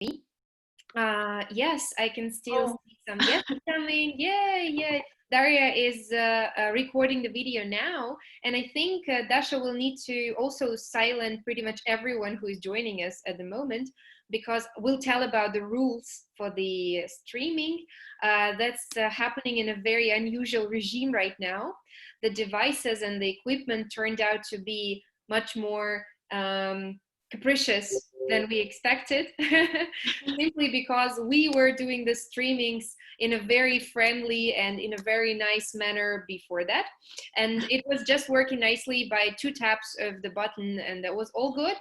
me? Yes, I can still Oh, see some yes coming. Yeah. Daria is recording the video now, and I think Dasha will need to also silence pretty much everyone who is joining us at the moment, because we'll tell about the rules for the streaming. That's happening in a very unusual regime right now. The devices and the equipment turned out to be much more capricious than we expected, simply because we were doing the streamings in a very friendly and in a very nice manner before that. And it was just working nicely by 2 taps of the button, and that was all good.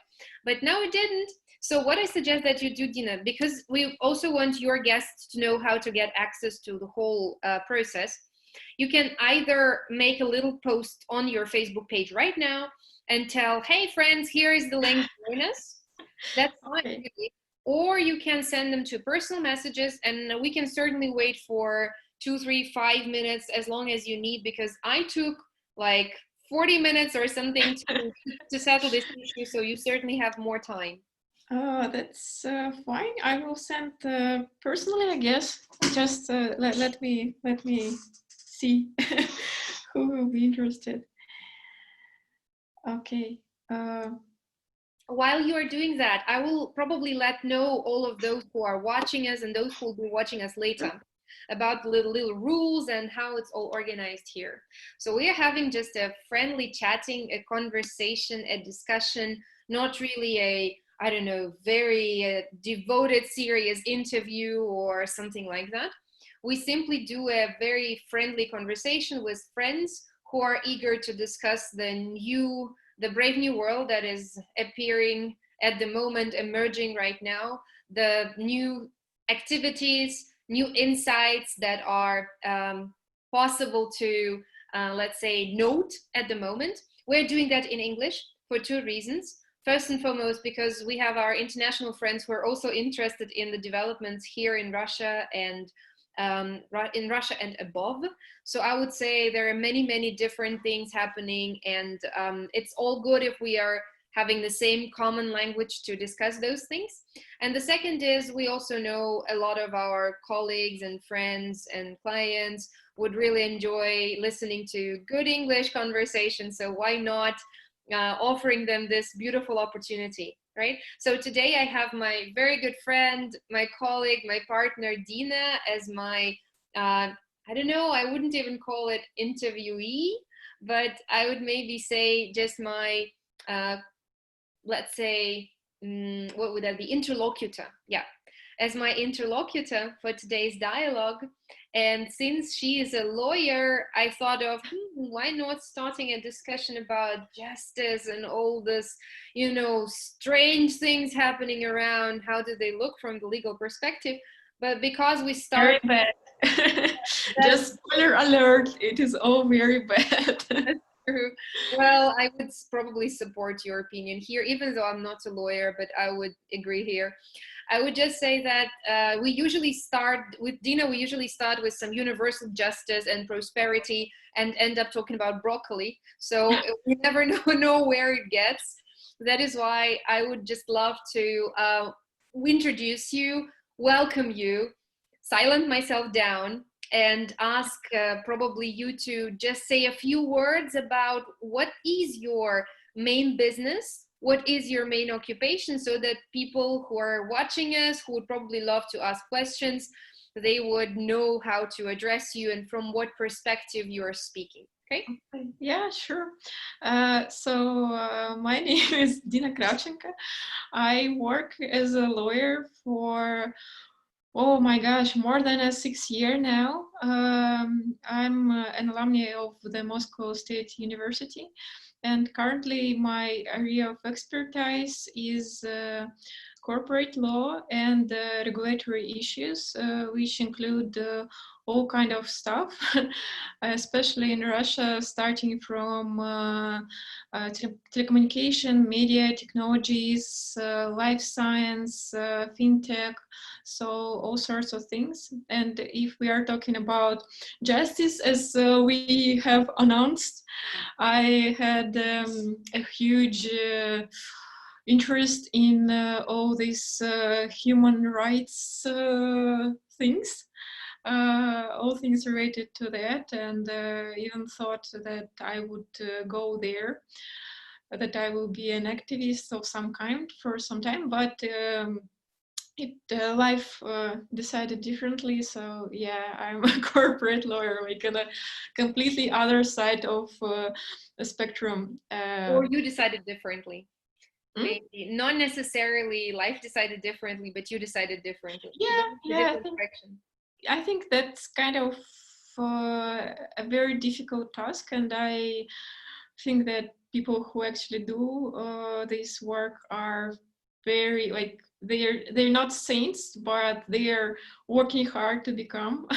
But now it didn't. So what I suggest that you do, Dina, because we also want your guests to know how to get access to the whole process, you can either make a little post on your Facebook page right now and tell, hey friends, here is the link, join us. That's fine, okay. really. Or you can send them to personal messages, and we can certainly wait for 2, 3, 5 minutes, as long as you need, because I took like 40 minutes or something to settle this issue, so you certainly have more time. That's fine. I will send personally, I guess. Just let me see who will be interested. Okay. While you are doing that, I will probably let know all of those who are watching us and those who will be watching us later about the little rules and how it's all organized here. So we are having just a friendly chatting, a conversation, a discussion, not really a, I don't know, very devoted, serious interview or something like that. We simply do a very friendly conversation with friends who are eager to discuss the brave new world that is appearing at the moment, emerging right now, the new activities, new insights that are possible to, let's say, note at the moment. We're doing that in English for 2 reasons. First and foremost, because we have our international friends who are also interested in the developments here in Russia and above. So I would say there are many different things happening, and it's all good if we are having the same common language to discuss those things. And the second is, we also know a lot of our colleagues and friends and clients would really enjoy listening to good English conversation. So why not offering them this beautiful opportunity, right? So today I have my very good friend, my colleague, my partner, Dina, as my, I don't know, I wouldn't even call it interviewee, but I would maybe say just my, let's say, what would that be? Interlocutor, yeah. As my interlocutor for today's dialogue. And since she is a lawyer, I thought of, why not starting a discussion about justice and all this, you know, strange things happening around. How do they look from the legal perspective? But because we start... Very bad. Just spoiler alert, it is all very bad. Well, I would probably support your opinion here, even though I'm not a lawyer, but I would agree here. I would just say that we usually start with Dina, we usually start with some universal justice and prosperity and end up talking about broccoli. So we never know where it gets. That is why I would just love to introduce you, welcome you, silent myself down, and ask probably you to just say a few words about what is your main business, what is your main occupation, so that people who are watching us, who would probably love to ask questions, they would know how to address you and from what perspective you are speaking. Okay? Yeah, sure. So my name is Dina Kravchenko. I work as a lawyer for, oh my gosh, more than 6 years now. I'm an alumni of the Moscow State University, and currently my area of expertise is corporate law and regulatory issues, which include all kind of stuff, especially in Russia, starting from telecommunication, media, technologies, life science, fintech, so all sorts of things. And if we are talking about justice, as we have announced, I had a huge interest in all these human rights things. All things related to that, and even thought that I would go there, that I will be an activist of some kind for some time, but life decided differently. So yeah, I'm a corporate lawyer, like on a completely other side of the spectrum. Or you decided differently. Maybe not necessarily life decided differently, but you decided differently. Yeah, I think that's kind of a very difficult task, and I think that people who actually do this work are very, like, they're not saints, but they are working hard to become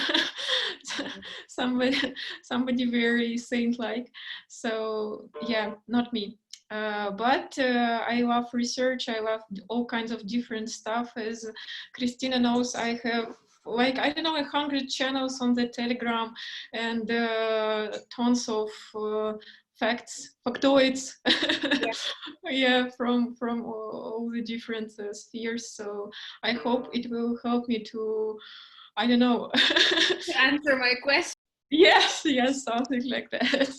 somebody very saint-like. So yeah, not me. But I love research. I love all kinds of different stuff. As Christina knows, I have, like, I don't know, 100 channels on the Telegram, and tons of factoids, yeah, from all the different spheres. So I hope it will help me to, I don't know, to answer my question. Yes, something like that.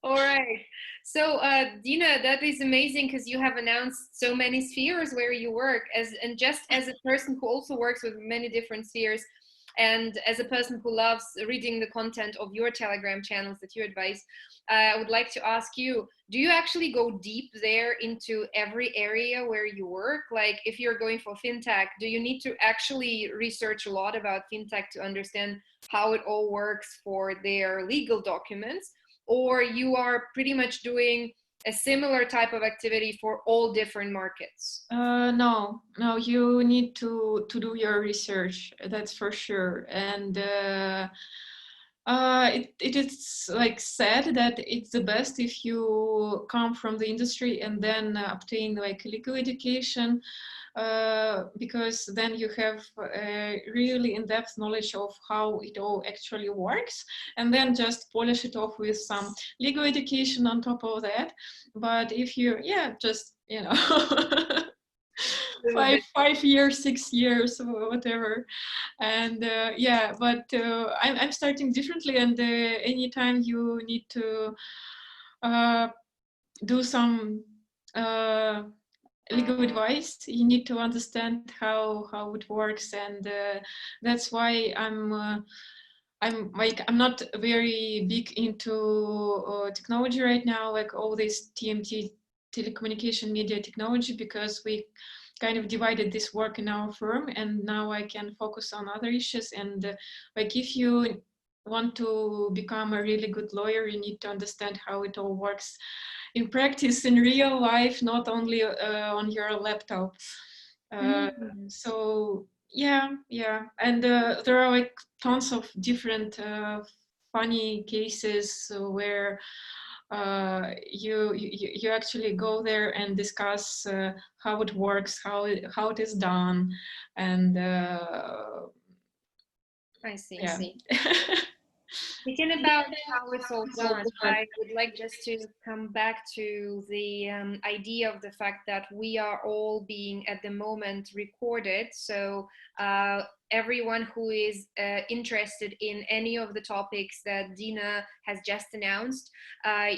All right. So, Dina, that is amazing because you have announced so many spheres where you work, and just as a person who also works with many different spheres, and as a person who loves reading the content of your Telegram channels that you advise, I would like to ask you, do you actually go deep there into every area where you work? Like if you're going for fintech, do you need to actually research a lot about fintech to understand how it all works for their legal documents? Or you are pretty much doing a similar type of activity for all different markets? No, you need to do your research, that's for sure. And it is like said that it's the best if you come from the industry and then obtain like legal education, because then you have a really in-depth knowledge of how it all actually works, and then just polish it off with some legal education on top of that. But if you, just, 5 years, 6 years, whatever. And but I'm starting differently, and anytime you need to do some legal advice, you need to understand how it works, and that's why I'm not very big into technology right now, like all this TMT, telecommunication media technology, because we kind of divided this work in our firm, and now I can focus on other issues. And like if you want to become a really good lawyer, you need to understand how it all works in practice, in real life, not only on your laptop. So yeah, and there are like tons of different funny cases where you actually go there and discuss how it works, how it is done, and I see. Yeah. Speaking about how it's all done, I would like just to come back to the idea of the fact that we are all being at the moment recorded. So everyone who is interested in any of the topics that Dina has just announced,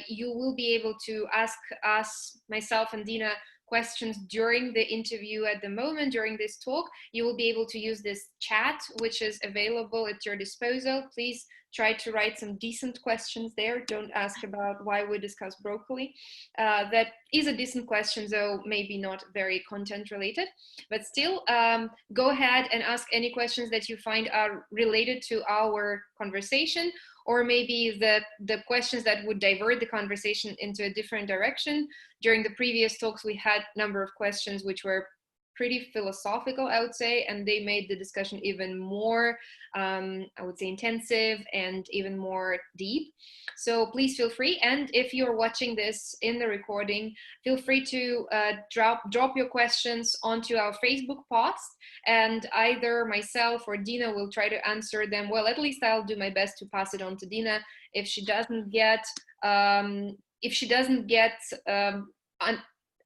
you will be able to ask us, myself and Dina, questions during the interview at the moment, during this talk. You will be able to use this chat, which is available at your disposal. Please try to write some decent questions there. Don't ask about why we discuss broccoli. That is a decent question, though maybe not very content related, but still go ahead and ask any questions that you find are related to our conversation, or maybe the questions that would divert the conversation into a different direction. During the previous talks, we had a number of questions which were pretty philosophical, I would say, and they made the discussion even more, I would say, intensive and even more deep. So please feel free, and if you're watching this in the recording, feel free to drop your questions onto our Facebook post, and either myself or Dina will try to answer them. Well, at least I'll do my best to pass it on to Dina. If she doesn't get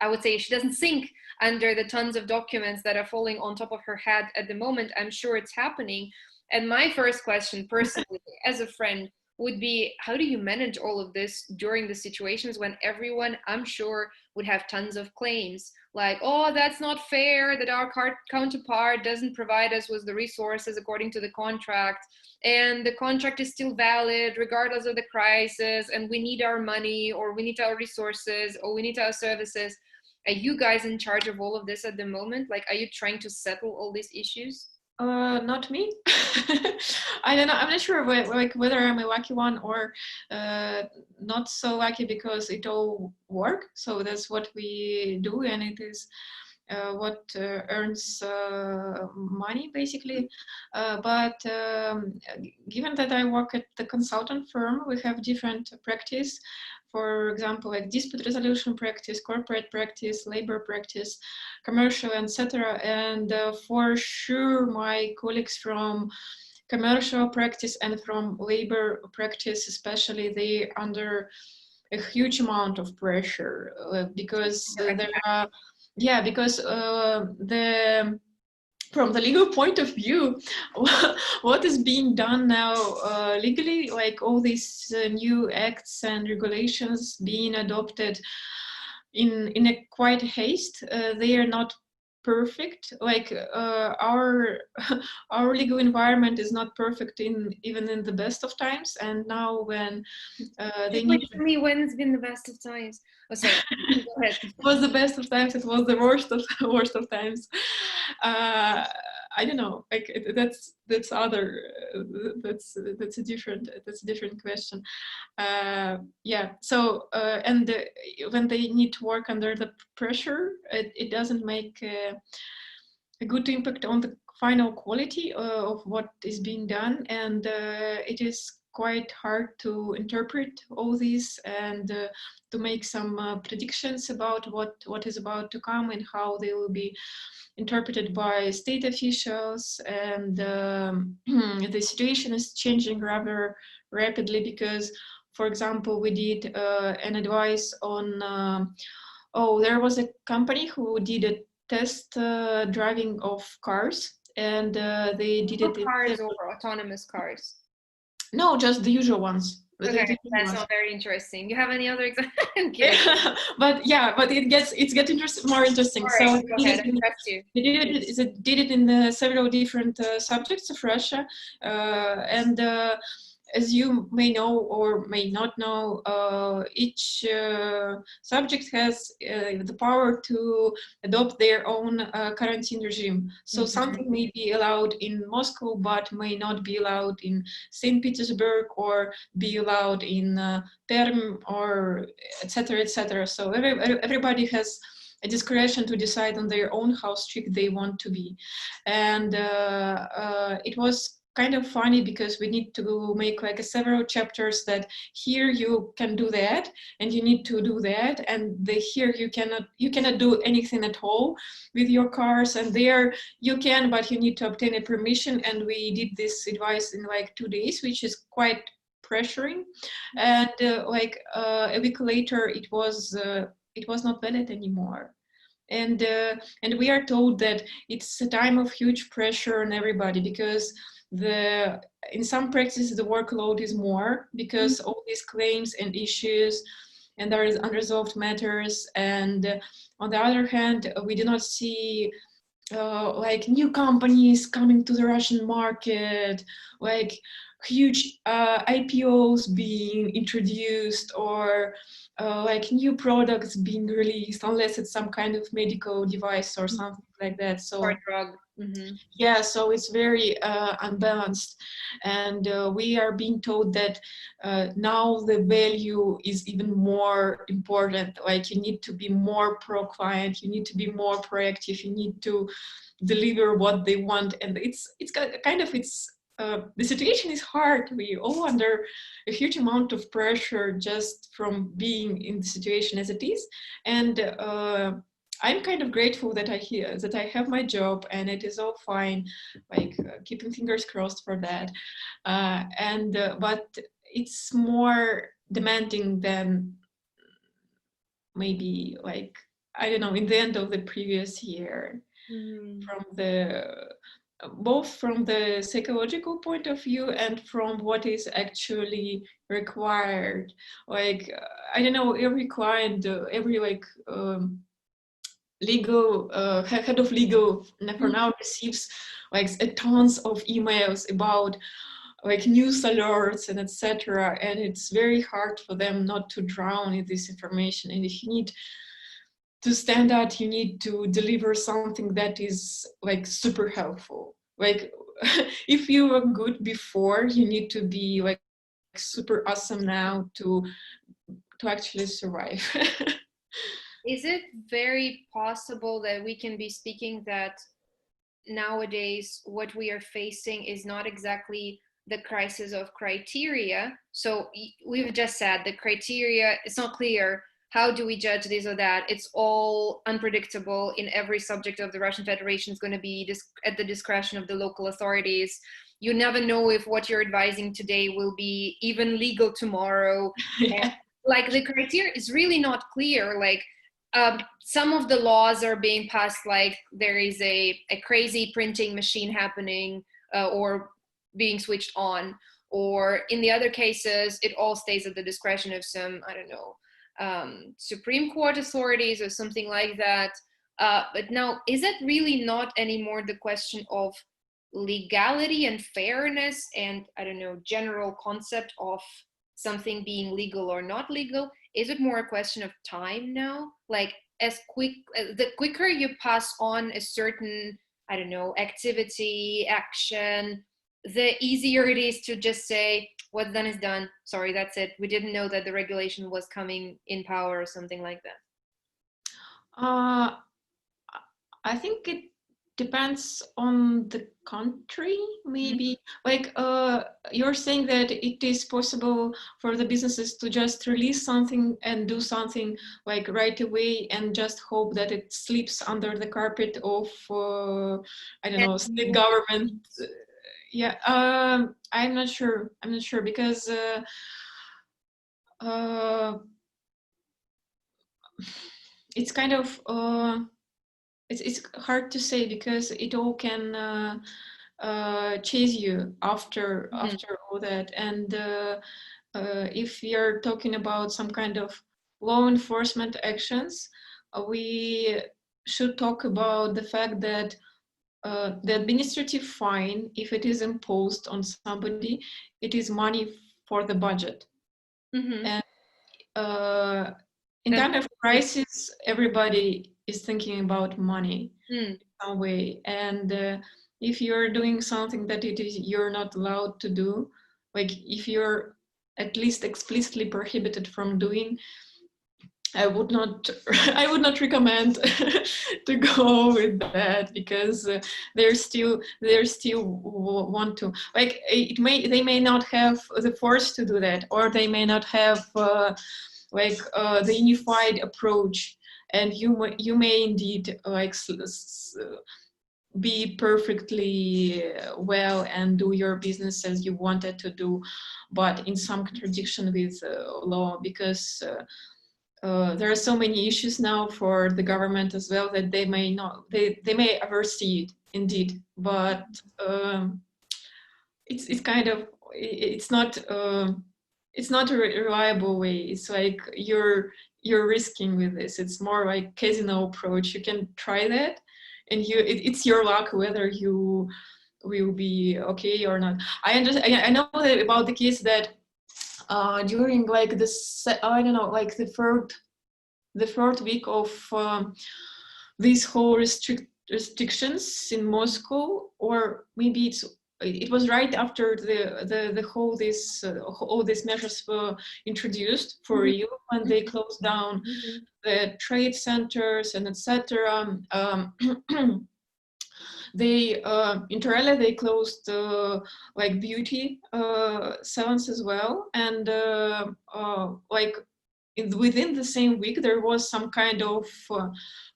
I would say she doesn't sink under the tons of documents that are falling on top of her head at the moment. I'm sure it's happening. And my first question personally, as a friend, would be, how do you manage all of this during the situations when everyone, I'm sure, would have tons of claims like, oh, that's not fair that our counterpart doesn't provide us with the resources according to the contract, and the contract is still valid regardless of the crisis, and we need our money, or we need our resources, or we need our services. Are you guys in charge of all of this at the moment? Like, are you trying to settle all these issues? Not me. I don't know. I'm not sure whether I'm a lucky one or not so lucky, because it all works. So that's what we do, and it is what earns money, basically. But given that I work at the consultant firm, we have different practice. For example, like dispute resolution practice, corporate practice, labor practice, commercial, etc. And for sure, my colleagues from commercial practice and from labor practice, especially, they under a huge amount of pressure because there are, yeah, because from the legal point of view, what is being done now legally, like all these new acts and regulations being adopted in a quite haste, they are not perfect. Like our legal environment is not perfect even in the best of times. And now when they need to me, when's been the best of times? Oh, sorry. Go ahead. It was the best of times. It was the worst of times. I don't know. Like that's a different question. Yeah. So and when they need to work under the pressure, it doesn't make a good impact on the final quality of what is being done, and it is quite hard to interpret all these and to make some predictions about what is about to come and how they will be interpreted by state officials. And the situation is changing rather rapidly, because, for example, we did an advice on, there was a company who did a test driving of cars, and they did it. Cars or autonomous cars? No, just the usual ones. Okay, that's not very interesting. You have any other examples? But it gets more interesting. Right, so they did it in several different subjects of Russia, and as you may know or may not know, each subject has the power to adopt their own quarantine regime. So something may be allowed in Moscow, but may not be allowed in St. Petersburg, or be allowed in Perm, or etc., etc. So everybody has a discretion to decide on their own how strict they want to be. And it was kind of funny, because we need to make like several chapters that here you can do that and you need to do that, and here you cannot do anything at all with your cars, and there you can, but you need to obtain a permission. And we did this advice in like 2 days, which is quite pressuring. And a week later it was not valid anymore. And we are told that it's a time of huge pressure on everybody, because in some practices the workload is more, because all these claims and issues, and there is unresolved matters. And on the other hand, we do not see like new companies coming to the Russian market, like huge IPOs being introduced, or like new products being released, unless it's some kind of medical device or something like that. So, or drug. Yeah, so it's very unbalanced, and we are being told that now the value is even more important. Like, you need to be more pro-client, you need to be more proactive, you need to deliver what they want, and it's the situation is hard. We all under a huge amount of pressure just from being in the situation as it is, and I'm kind of grateful that I have my job and it is all fine, like keeping fingers crossed for that. But it's more demanding than maybe like I don't know, in the end of the previous year, both from the psychological point of view and from what is actually required. Like, I don't know, every client, every legal head of legal for now receives like tons of emails about like news alerts and etc. And it's very hard for them not to drown in this information. And if you need to stand out, you need to deliver something that is like super helpful. Like if you were good before, you need to be like super awesome now to actually survive. Is it very possible that we can be speaking that nowadays what we are facing is not exactly the crisis of criteria? So we've just said the criteria, it's not clear. How do we judge this or that? It's all unpredictable. In every subject of the Russian Federation is going to be at the discretion of the local authorities. You never know if what you're advising today will be even legal tomorrow. Yeah. Like the criteria is really not clear. Like some of the laws are being passed, like there is a crazy printing machine happening or being switched on. Or in the other cases, it all stays at the discretion of some, I don't know, Supreme Court authorities or something like that. But now, is it really not anymore the question of legality and fairness and, I don't know, general concept of something being legal or not legal? Is it more a question of time now? Like the quicker you pass on a certain, I don't know, activity, action, the easier it is to just say, what's done is done. Sorry, that's it. We didn't know that the regulation was coming in power or something like that. I think it depends on the country, maybe. Like you're saying that it is possible for the businesses to just release something and do something like right away and just hope that it slips under the carpet of, I don't know, state government. Yeah, I'm not sure because it's kind of it's hard to say because it all can chase you after all that. And if you're talking about some kind of law enforcement actions, we should talk about the fact that the administrative fine, if it is imposed on somebody, it is money for the budget. And in time of crisis, everybody is thinking about money in some way. And if you're doing something that you're not allowed to do, like if you're at least explicitly prohibited from doing, I would not recommend to go with that because they still want to, like, they may not have the force to do that, or they may not have the unified approach, and you may indeed like be perfectly well and do your business as you wanted to do, but in some contradiction with law, because there are so many issues now for the government as well that they may oversee it indeed, but it's kind of, it's not a reliable way. It's like you're risking with this. It's more like casino approach. You can try that, and it's your luck whether you will be okay or not. I know about the case that during like this, I don't know, like the third week of these whole restrictions in Moscow, or maybe it was right after the whole all these measures were introduced for real, when they closed down the trade centers and etc. They internally they closed like beauty salons as well, and like within the same week there was some kind of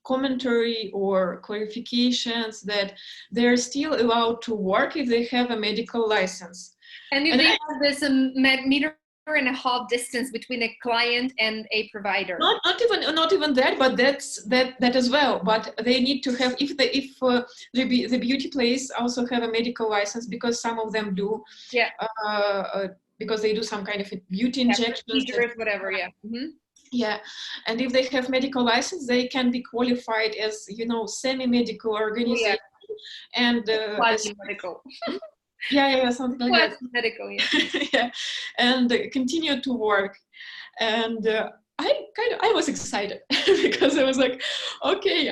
commentary or clarifications that they're still allowed to work if they have a medical license. And if they have this 1.5 distance between a client and a provider. Not even that, but that as well. But they need to have, if the beauty place also have a medical license, because some of them do. Yeah. Because they do some kind of beauty injections, procedures, whatever. Yeah. Mm-hmm. Yeah, and if they have medical license, they can be qualified as, you know, semi-medical organization. And quasi-medical. Yeah, something like that. Medical, yeah. Yeah, and continue to work. And I was excited because I was like, okay,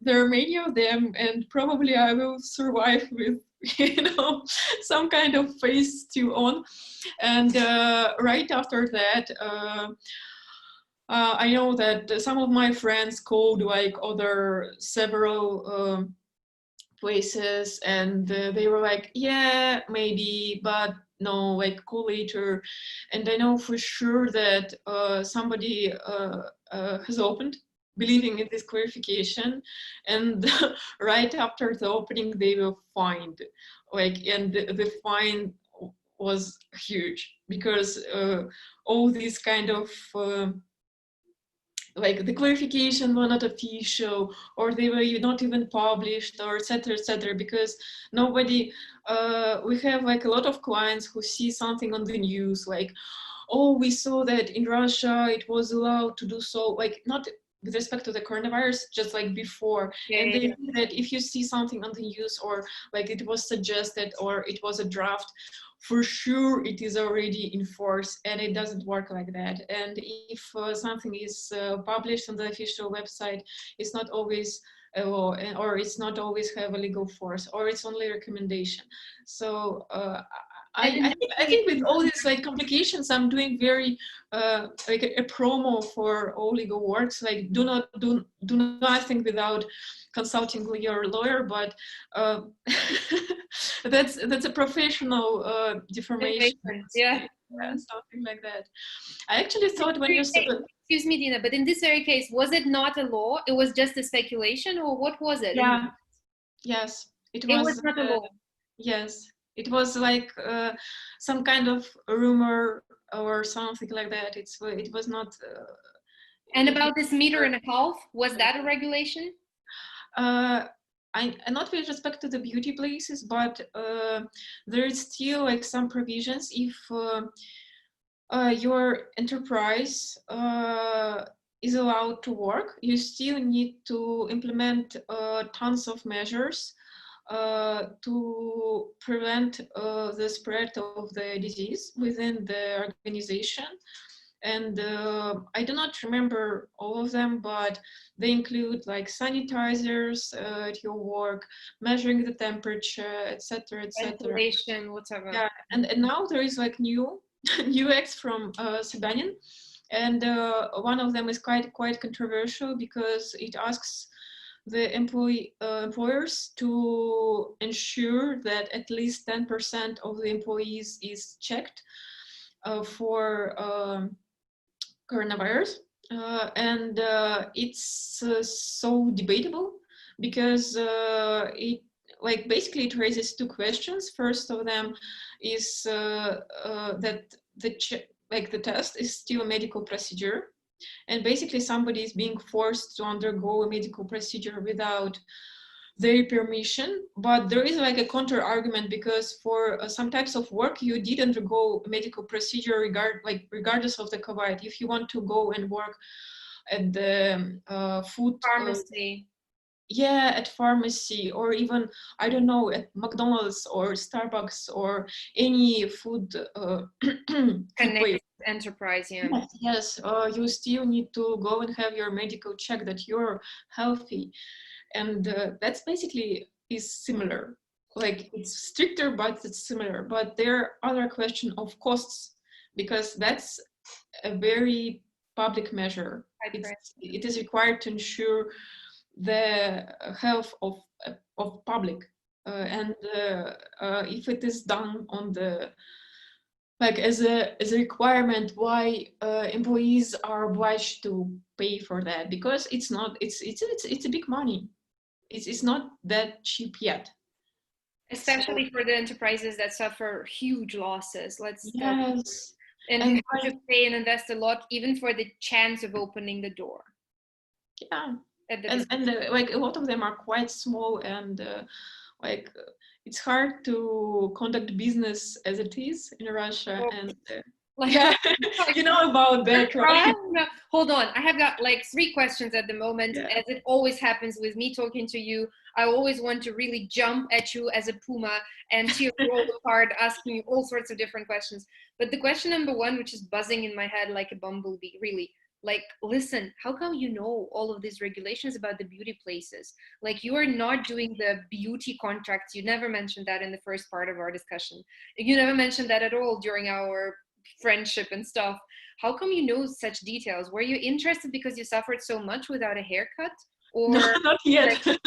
there are many of them, and probably I will survive with, you know, some kind of phase still on. And right after that, I know that some of my friends called like several places, and they were like, yeah, maybe, but no, like call later. And I know for sure that somebody has opened, believing in this clarification, and right after the opening they will find, like, and the fine was huge, because all these kind of like the clarification were not official, or they were not even published, or etc., because nobody, we have like a lot of clients who see something on the news, like, oh, we saw that in Russia it was allowed to do so, like, not with respect to the coronavirus, just like before. And they think that if you see something on the news, or like it was suggested, or it was a draft, for sure it is already in force, and it doesn't work like that. And if something is published on the official website, it's not always a law, or it's not always have a legal force, or it's only a recommendation. So I think with all these like complications, I'm doing very like a promo for all legal works. Like, do nothing without consulting your lawyer, but that's a professional deformation. Yeah. Something like that. I actually thought when you excuse me, Dina, but in this very case, was it not a law? It was just a speculation, or what was it? Yeah. Yes, it was not a law. Yes, it was like some kind of rumor or something like that. It was not. And about this 1.5 meters, was that a regulation? Not with respect to the beauty places, but there is still like some provisions. If your enterprise is allowed to work, you still need to implement tons of measures to prevent the spread of the disease within the organization. And I do not remember all of them, but they include like sanitizers at your work, measuring the temperature, etc., etc. Ventilation, whatever. Yeah, and now there is like new acts from Sebanin, and one of them is quite controversial, because it asks the employers to ensure that at least 10% of the employees is checked for coronavirus, and it's so debatable, because it basically raises two questions. First of them is that the test is still a medical procedure, and basically somebody is being forced to undergo a medical procedure without their permission. But there is like a counter argument, because for some types of work you did undergo a medical procedure regardless of the COVID. If you want to go and work at the food pharmacy, at pharmacy, or even, I don't know, at McDonald's or Starbucks or any food connected enterprise, yes, you still need to go and have your medical check that you're healthy. And that's basically is similar. Like, it's stricter, but it's similar. But there are other question of costs, because that's a very public measure. It is required to ensure the health of public, and if it is done on the as a requirement, why employees are obliged to pay for that, because it's a big money. It's not that cheap yet. Especially for the enterprises that suffer huge losses. Yes. And how to pay and invest a lot, even for the chance of opening the door. Yeah. And like a lot of them are quite small, and like it's hard to conduct business as it is in Russia. And yeah, you know about that, right? Hold on, I have got like 3 questions at the moment. Yeah. As it always happens with me talking to you, I always want to really jump at you as a puma and tear you all apart, asking you all sorts of different questions. But the question number 1, which is buzzing in my head like a bumblebee, really, like, listen, how come you know all of these regulations about the beauty places? Like, you are not doing the beauty contracts. You never mentioned that in the first part of our discussion. You never mentioned that at all during our friendship and stuff. How come you know such details? Were you interested because you suffered so much without a haircut? Or no, not yet. Like,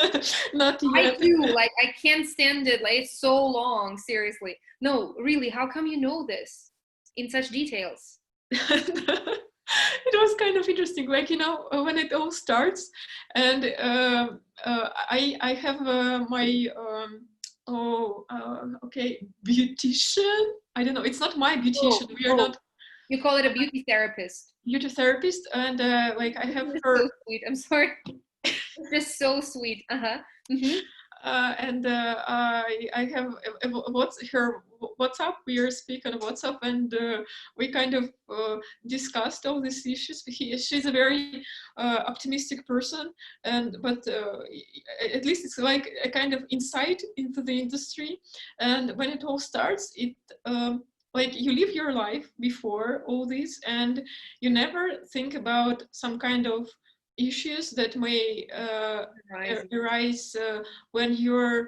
not yet. I do. Like, I can't stand it. Like, it's so long. Seriously. No, really. How come you know this in such details? It was kind of interesting, like, you know, when it all starts, and I have my beautician. I don't know. It's not my beautician. We are not. You call it a beauty therapist. Beauty therapist, and like I have her. So sweet. I'm sorry. It's just so sweet. Mm-hmm. And I have her WhatsApp. We speak on WhatsApp, and we kind of discussed all these issues. She's a very optimistic person, but at least it's like a kind of insight into the industry. And when it all starts, it like you live your life before all this, and you never think about some kind of issues that may arise when you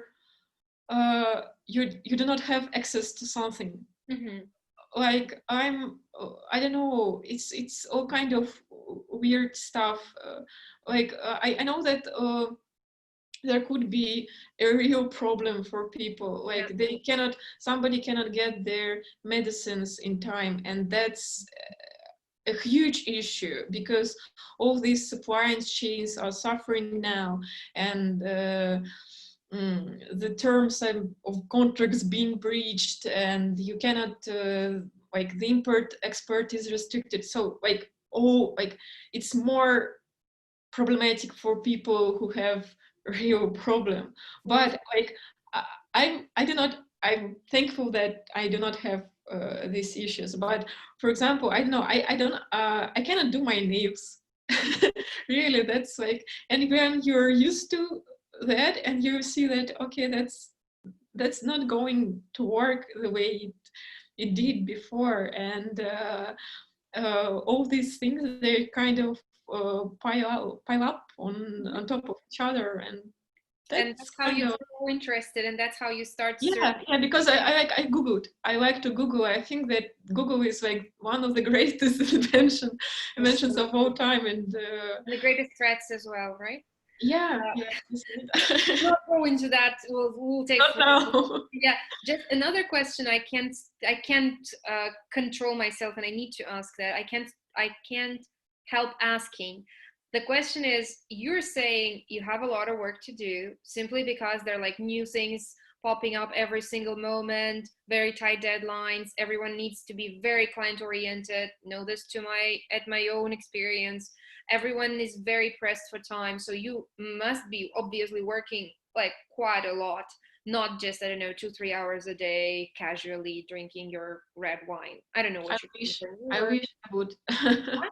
do not have access to something. Mm-hmm. Like I don't know, it's all kind of weird stuff. I know that there could be a real problem for people, like somebody cannot get their medicines in time, and that's a huge issue because all these supply chains are suffering now, and the terms of contracts being breached, and you cannot like the import export is restricted. So like it's more problematic for people who have a real problem. But like I'm thankful that I do not have these issues. But for example, I don't know, I cannot do my nails. Really, that's like, and when you're used to that and you see that, okay, that's not going to work the way it did before, and all these things, they kind of pile up on top of each other, and that's how you get more interested, and that's how you start. Yeah, because I Googled. I like to Google. I think that Google is like one of the greatest inventions of all time, and the greatest threats as well, right? Yeah. We'll not go into that. We'll take. Yeah, just another question. I can't control myself, and I need to ask that. I can't help asking. The question is, you're saying you have a lot of work to do simply because there are like new things popping up every single moment, very tight deadlines. Everyone needs to be very client oriented. Know this at my own experience. Everyone is very pressed for time. So you must be obviously working like quite a lot, not just, I don't know, 2-3 hours a day, casually drinking your red wine. I don't know what I wish I would.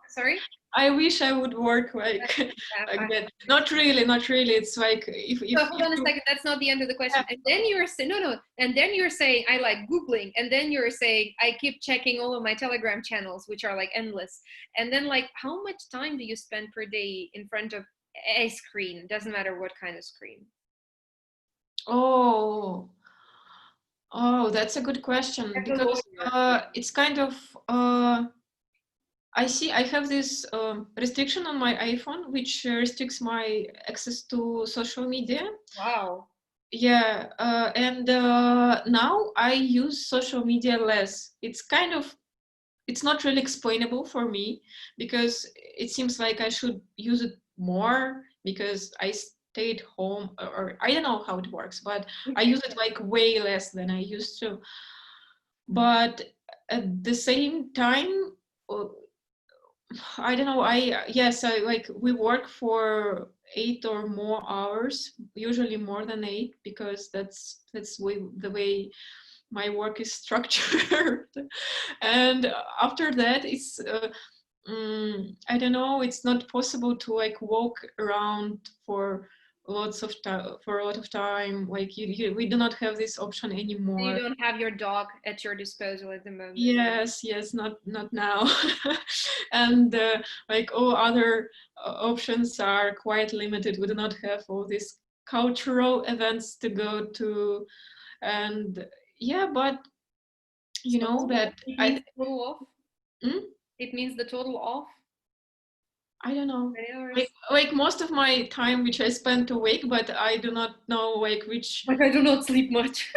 Sorry? I wish I would work like that. Not really. It's like if hold on a second. That's not the end of the question. Yeah. And then you're saying And then you're saying I like Googling. And then you're saying I keep checking all of my Telegram channels, which are like endless. And then like, how much time do you spend per day in front of a screen? Doesn't matter what kind of screen. Oh, that's a good question, because it's kind of. I have this restriction on my iPhone, which restricts my access to social media. Wow. Yeah, and now I use social media less. It's not really explainable for me, because it seems like I should use it more, because I stay at home, or I don't know how it works, but I use it like way less than I used to. But at the same time, I don't know, we work for 8 or more hours, usually more than 8, because that's the way my work is structured. And after that, it's I don't know, it's not possible to like walk around for a lot of time. Like we do not have this option anymore. You don't have your dog at your disposal at the moment. Yes, not now. And like all other options are quite limited. We do not have all these cultural events to go to, and yeah, but you know that total off. It means the total off. I don't know. Like most of my time, which I spend awake, but I do not know like which. Like I do not sleep much.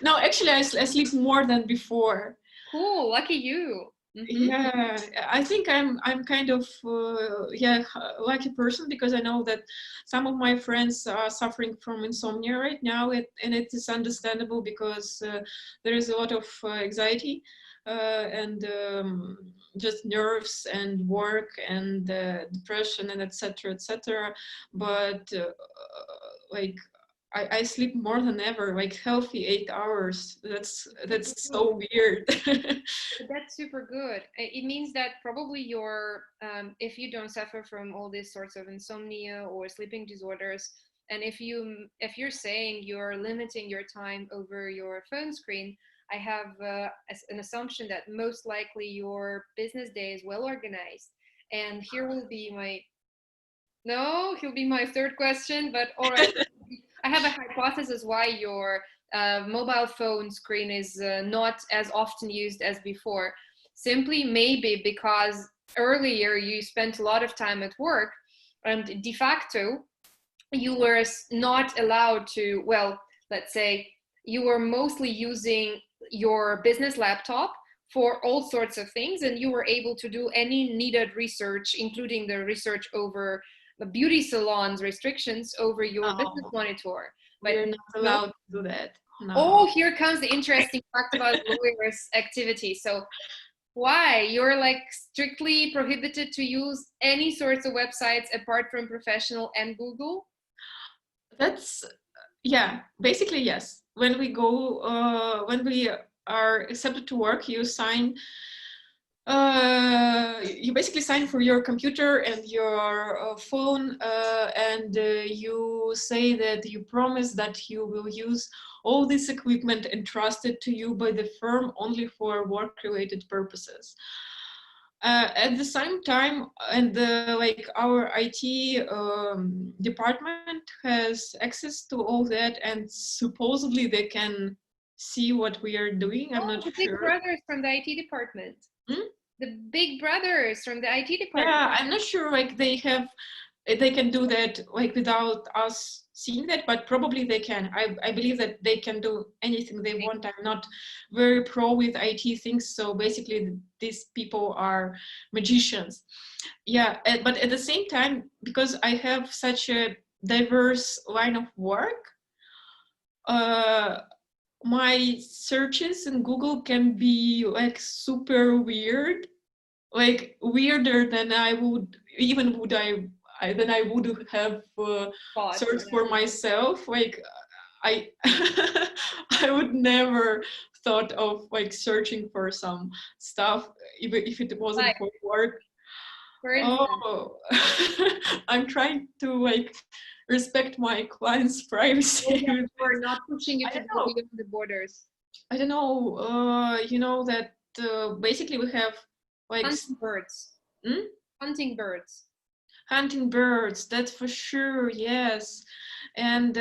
No, actually, I sleep more than before. Cool, lucky you. Yeah, I think I'm kind of lucky person, because I know that some of my friends are suffering from insomnia right now, and it is understandable, because there is a lot of anxiety and just nerves and work and depression and etc. But like I sleep more than ever, like healthy 8 hours. That's so weird. That's super good. It means that probably your if you don't suffer from all these sorts of insomnia or sleeping disorders, and if you're saying you're limiting your time over your phone screen, I have an assumption that most likely your business day is well organized. And here will be my third question, but all right. I have a hypothesis why your mobile phone screen is not as often used as before. Simply maybe because earlier you spent a lot of time at work, and de facto you were not allowed to, well, let's say you were mostly using your business laptop for all sorts of things, and you were able to do any needed research, including the research over the beauty salons restrictions over your business monitor. But we're not allowed to do that. No. Oh, here comes the interesting fact about lawyers' activity. So why? You're like strictly prohibited to use any sorts of websites apart from professional and Google? That's, yeah, basically yes. When we are accepted to work, you basically sign for your computer and your phone, and you say that you promise that you will use all this equipment entrusted to you by the firm only for work-related purposes. At the same time, and like our IT department has access to all that, and supposedly they can see what we are doing. I'm not sure. The big brothers from the IT department. The big brothers from the IT department. Yeah, I'm not sure like they can do that like without us seeing that, but probably they can. I believe that they can do anything they want. I'm not very pro with IT things, so basically these people are magicians. Yeah, but at the same time, because I have such a diverse line of work, my searches in Google can be like super weird, like weirder than I would have searched for myself. Like I I would never thought of like searching for some stuff even if it wasn't for work. I'm trying to like respect my clients' privacy. We're not pushing you to go beyond the borders. I don't know. You know that basically we have like hunting birds. Hunting birds. Hunting birds. That's for sure. Yes. And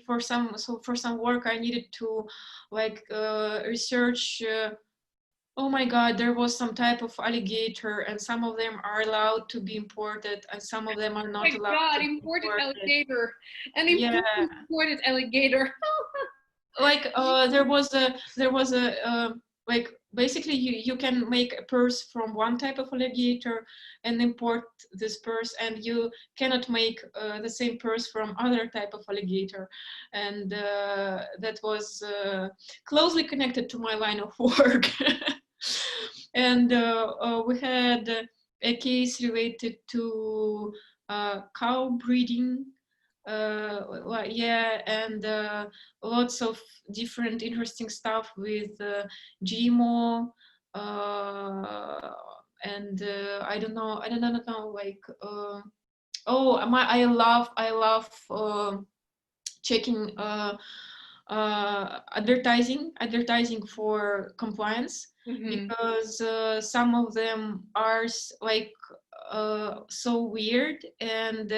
for some work I needed to like research. Oh my God, there was some type of alligator, and some of them are allowed to be imported, and some of them are not allowed. Oh my God, imported alligator, and imported alligator. Like there was a like basically you can make a purse from one type of alligator and import this purse, and you cannot make the same purse from other type of alligator. And that was closely connected to my line of work. And we had a case related to cow breeding. Yeah, and lots of different interesting stuff with GMO, and I don't know, like I love checking advertising for compliance, because some of them are like so weird, and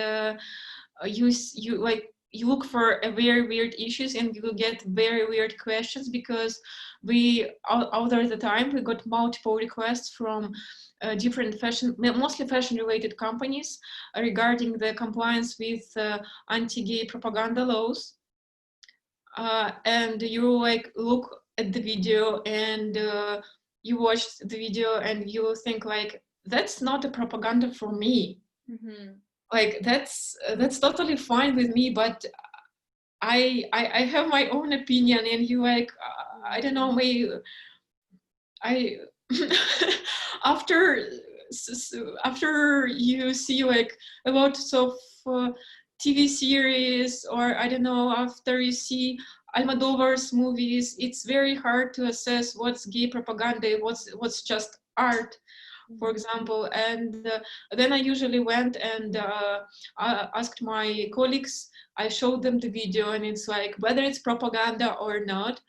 you like you look for a very weird issues and you will get very weird questions, because we all the time we got multiple requests from different mostly fashion related companies regarding the compliance with anti-gay propaganda laws. And you like look at the video, and you watch the video and you think like, that's not a propaganda for me. Like that's totally fine with me, but I have my own opinion, and you like I don't know, maybe I after you see like a lot of TV series, or I don't know, after you see Almodovar's movies, it's very hard to assess what's gay propaganda, what's just art, for example. And then I usually went and asked my colleagues, I showed them the video, and it's like whether it's propaganda or not.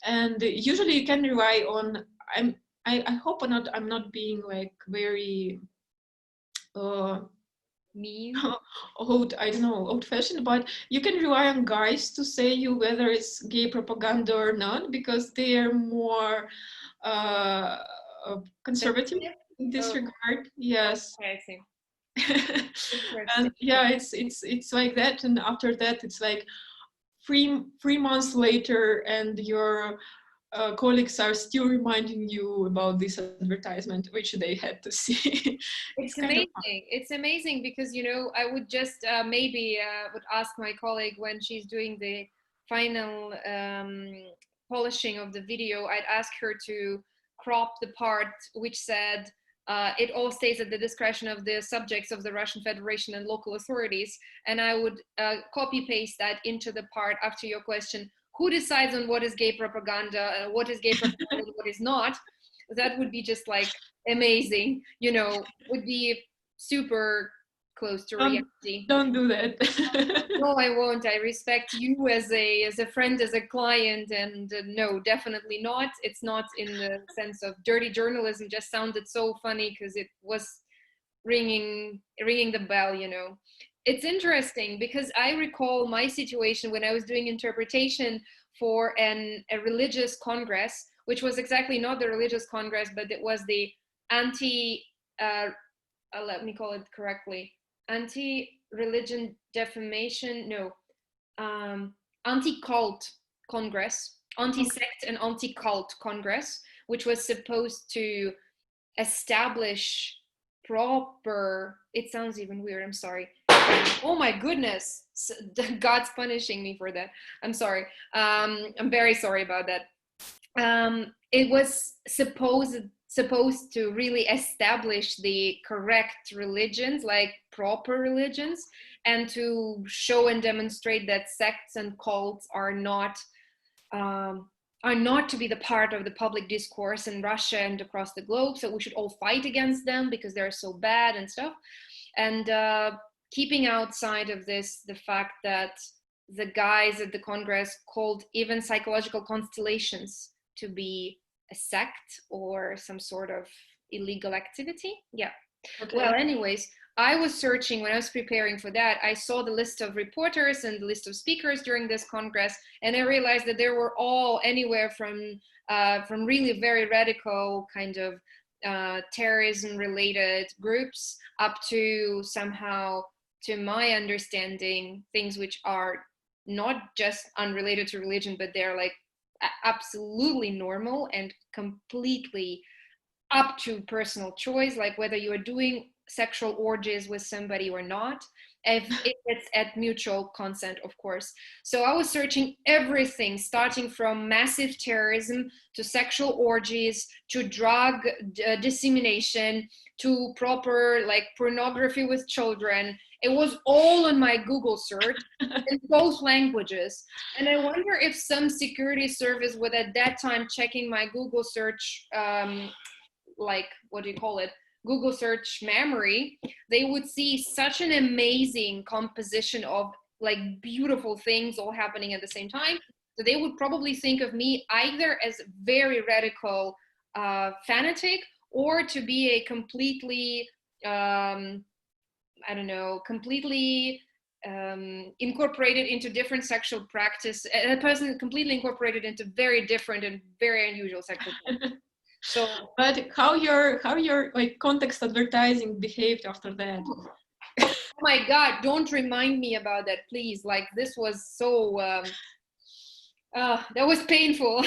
And usually you can rely on, I hope I'm not being like very mean, old-fashioned, but you can rely on guys to say you whether it's gay propaganda or not, because they are more conservative in this regard. Yes. Okay, I see. And yeah, it's like that, and after that it's like three months later, and your colleagues are still reminding you about this advertisement, which they had to see. It's amazing. It's amazing because, you know, I would just maybe would ask my colleague when she's doing the final polishing of the video, I'd ask her to crop the part which said, it all stays at the discretion of the subjects of the Russian Federation and local authorities. And I would copy paste that into the part after your question, who decides on what is gay propaganda, what is gay propaganda and what is not? That would be just like amazing, you know, would be super close to reality. Don't do that. No, I won't. I respect you as a friend, as a client, and no, definitely not. It's not in the sense of dirty journalism. Just sounded so funny because it was ringing the bell, you know. It's interesting because I recall my situation when I was doing interpretation for a religious congress, which was exactly not the religious congress, but it was the let me call it correctly, anti-religion defamation, anti-cult congress, anti-sect and anti-cult congress, which was supposed to establish proper, it sounds even weird, I'm sorry. Oh my goodness, God's punishing me for that. I'm sorry. I'm very sorry about that. It was supposed to really establish the correct religions, like proper religions, and to show and demonstrate that sects and cults are not to be the part of the public discourse in Russia and across the globe. So we should all fight against them because they're so bad and stuff. And keeping outside of this the fact that the guys at the Congress called even psychological constellations to be a sect or some sort of illegal activity. Yeah. Okay. Well, anyways, I was searching when I was preparing for that. I saw the list of reporters and the list of speakers during this Congress, and I realized that there were all anywhere from really very radical kind of terrorism related groups up to somehow, to my understanding, things which are not just unrelated to religion, but they're like absolutely normal and completely up to personal choice, like whether you are doing sexual orgies with somebody or not, if it's at mutual consent, of course. So I was searching everything, starting from massive terrorism to sexual orgies to drug dissemination to proper like pornography with children. It was all on my Google search in both languages. And I wonder if some security service was at that time checking my Google search, like, what do you call it? Google search memory, they would see such an amazing composition of like beautiful things all happening at the same time. So they would probably think of me either as very radical fanatic, or to be a completely, I don't know, completely incorporated into different sexual practice, a person completely incorporated into very different and very unusual sexual practice. So, but how your like context advertising behaved after that? Oh my God, don't remind me about that, please. Like, this was so, that was painful,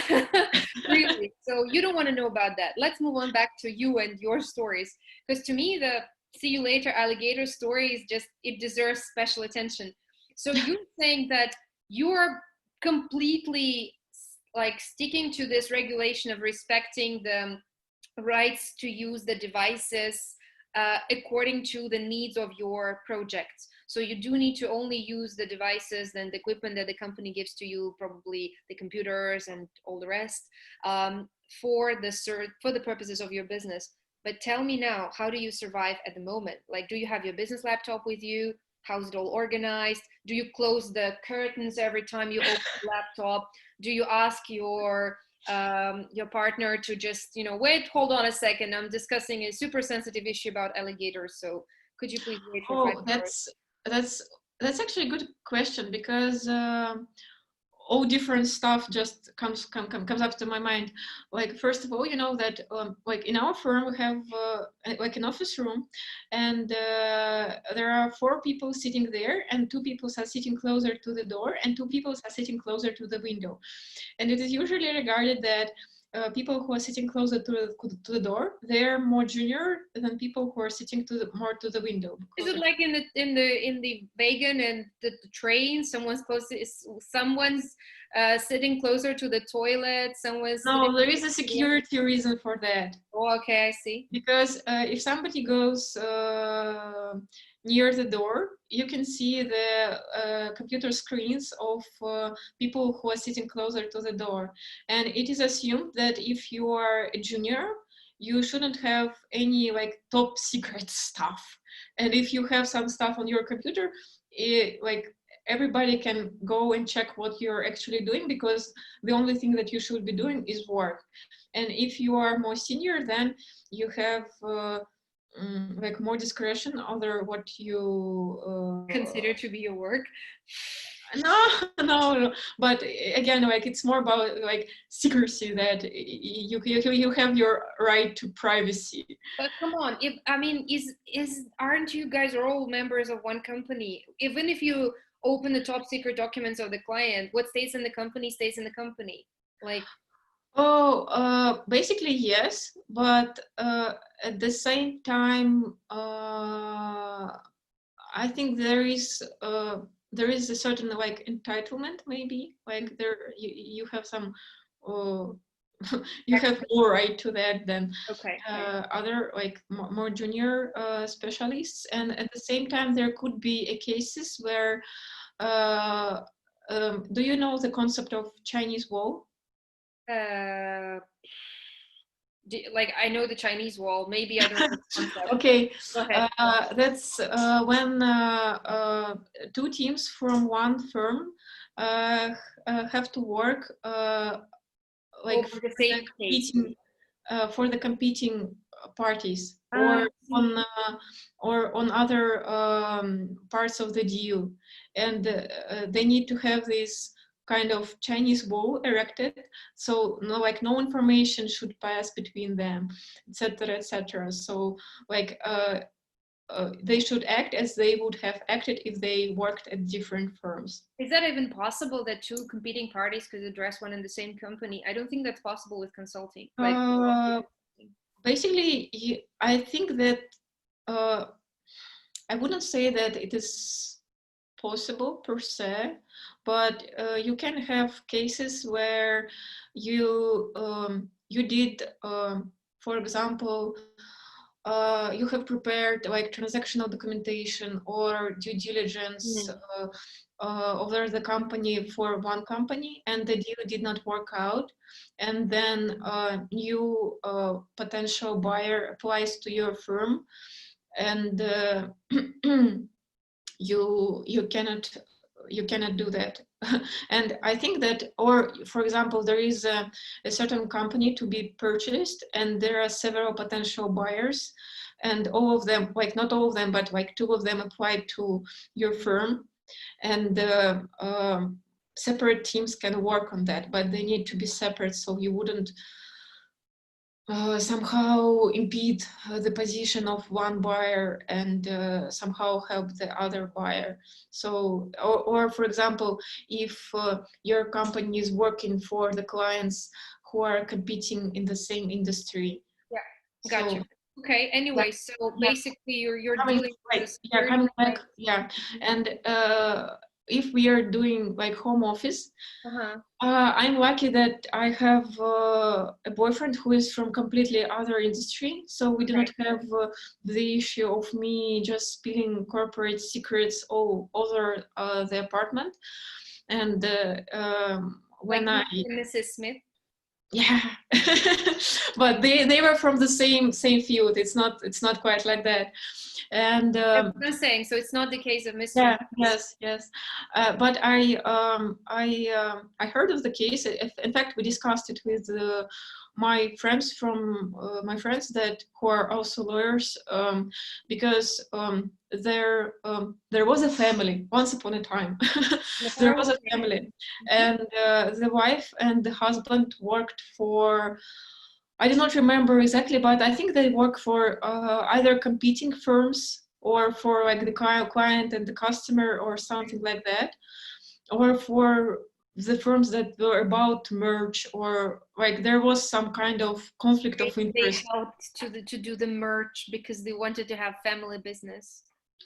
really. So you don't want to know about that. Let's move on back to you and your stories. Because to me, the see you later alligator story is just, it deserves special attention. So you're saying that you're completely like sticking to this regulation of respecting the rights to use the devices according to the needs of your project. So you do need to only use the devices and the equipment that the company gives to you, probably the computers and all the rest, for the purposes of your business. But tell me now, how do you survive at the moment? Like, do you have your business laptop with you? How's it all organized? Do you close the curtains every time you open the laptop? Do you ask your partner to just, wait, hold on a second, I'm discussing a super sensitive issue about alligators, so could you please wait for 5 minutes? That's actually a good question, because all different stuff just comes up to my mind. Like, first of all, you know that like in our firm we have like an office room, and there are 4 people sitting there, and 2 people are sitting closer to the door, and 2 people are sitting closer to the window. And it is usually regarded that people who are sitting closer to the door, they're more junior than people who are sitting more to the window. Is it like in the wagon and the train? Someone's sitting closer to the toilet. No, there is a security reason for that. Oh, okay, I see. Because if somebody goes near the door, you can see the computer screens of people who are sitting closer to the door. And it is assumed that if you are a junior, you shouldn't have any like top secret stuff. And if you have some stuff on your computer, like everybody can go and check what you're actually doing, because the only thing that you should be doing is work. And if you are more senior, then you have like more discretion over what you consider to be your work. No, but again, like it's more about like secrecy, that you have your right to privacy. But come on, aren't you guys are all members of one company? Even if you open the top secret documents of the client, what stays in the company stays in the company. Like, basically yes, but at the same time, I think there is a certain like entitlement, maybe, like there you have some you have more right to that than other like more junior specialists. And at the same time, there could be cases where do you know the concept of Chinese wall? Like, I know the Chinese wall, maybe I don't know the concept. Okay, go ahead. That's when 2 teams from one firm have to work like over the same for the competing parties, or on other parts of the deal, and they need to have this kind of Chinese wall erected, so no information should pass between them, etc., etc. So like they should act as they would have acted if they worked at different firms. Is that even possible that two competing parties could address one in the same company? I don't think that's possible with consulting. Basically, I think that I wouldn't say that it is possible per se, but you can have cases where you did, for example, you have prepared like transactional documentation or due diligence over the company for one company, and the deal did not work out, and then new potential buyer applies to your firm, and you cannot do that. And I think that, or for example, there is a certain company to be purchased and there are several potential buyers, and all of them, like not all of them, but like two of them applied to your firm, and separate teams can work on that, but they need to be separate, so you wouldn't somehow impede the position of one buyer and somehow help the other buyer. So, or for example, if your company is working for the clients who are competing in the same industry. Yeah, gotcha. So, okay, anyway, so basically you're coming, dealing with coming back, and if we are doing like home office, I'm lucky that I have a boyfriend who is from completely other industry, so we do not have the issue of me just spilling corporate secrets all over the apartment. And when like Mrs. Smith. Yeah, but they were from the same field. It's not quite like that. And that's what I'm saying. So it's not the case of Mr. Yes. But I heard of the case. In fact, we discussed it with my friends that who are also lawyers, because there was a family once upon a time. There was a family, and the wife and the husband worked for, I do not remember exactly, but I think they work for either competing firms or for like the client and the customer or something like that, or for the firms that were about to merge, or like there was some kind of conflict of interest. They helped to do the merge because they wanted to have family business.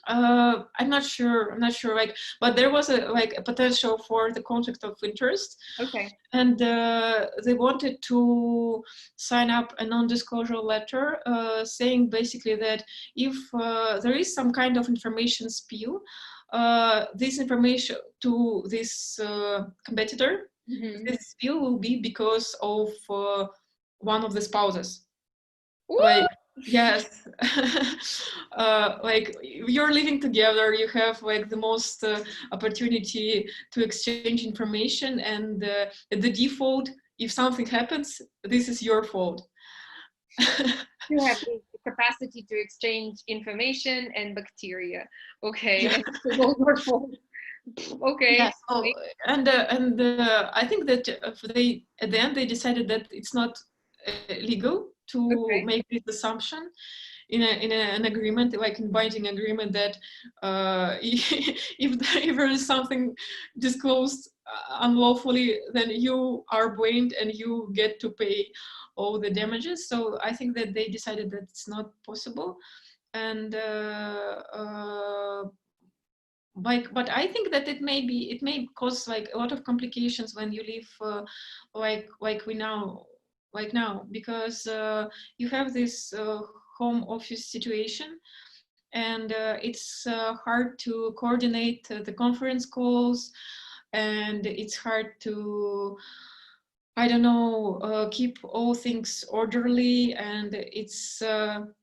I'm not sure, like, but there was a potential for the conflict of interest. Okay. And they wanted to sign up a non-disclosure letter saying basically that if there is some kind of information spill, this information to this competitor, this spill will be because of one of the spouses. Like, yes. Like you're living together, you have like the most opportunity to exchange information, and the default, if something happens, this is your fault. You have the capacity to exchange information and bacteria. Okay, and it's all your fault. Okay. Yeah, so, and I think that they at the end they decided that it's not legal to make this assumption in an agreement, like in binding agreement, that if there is something disclosed unlawfully, then you are blamed and you get to pay all the damages. So I think that they decided that it's not possible, and but I think that it may cause like a lot of complications when you live like now, because you have this home office situation, and it's hard to coordinate the conference calls, and it's hard to, I don't know, keep all things orderly, and it's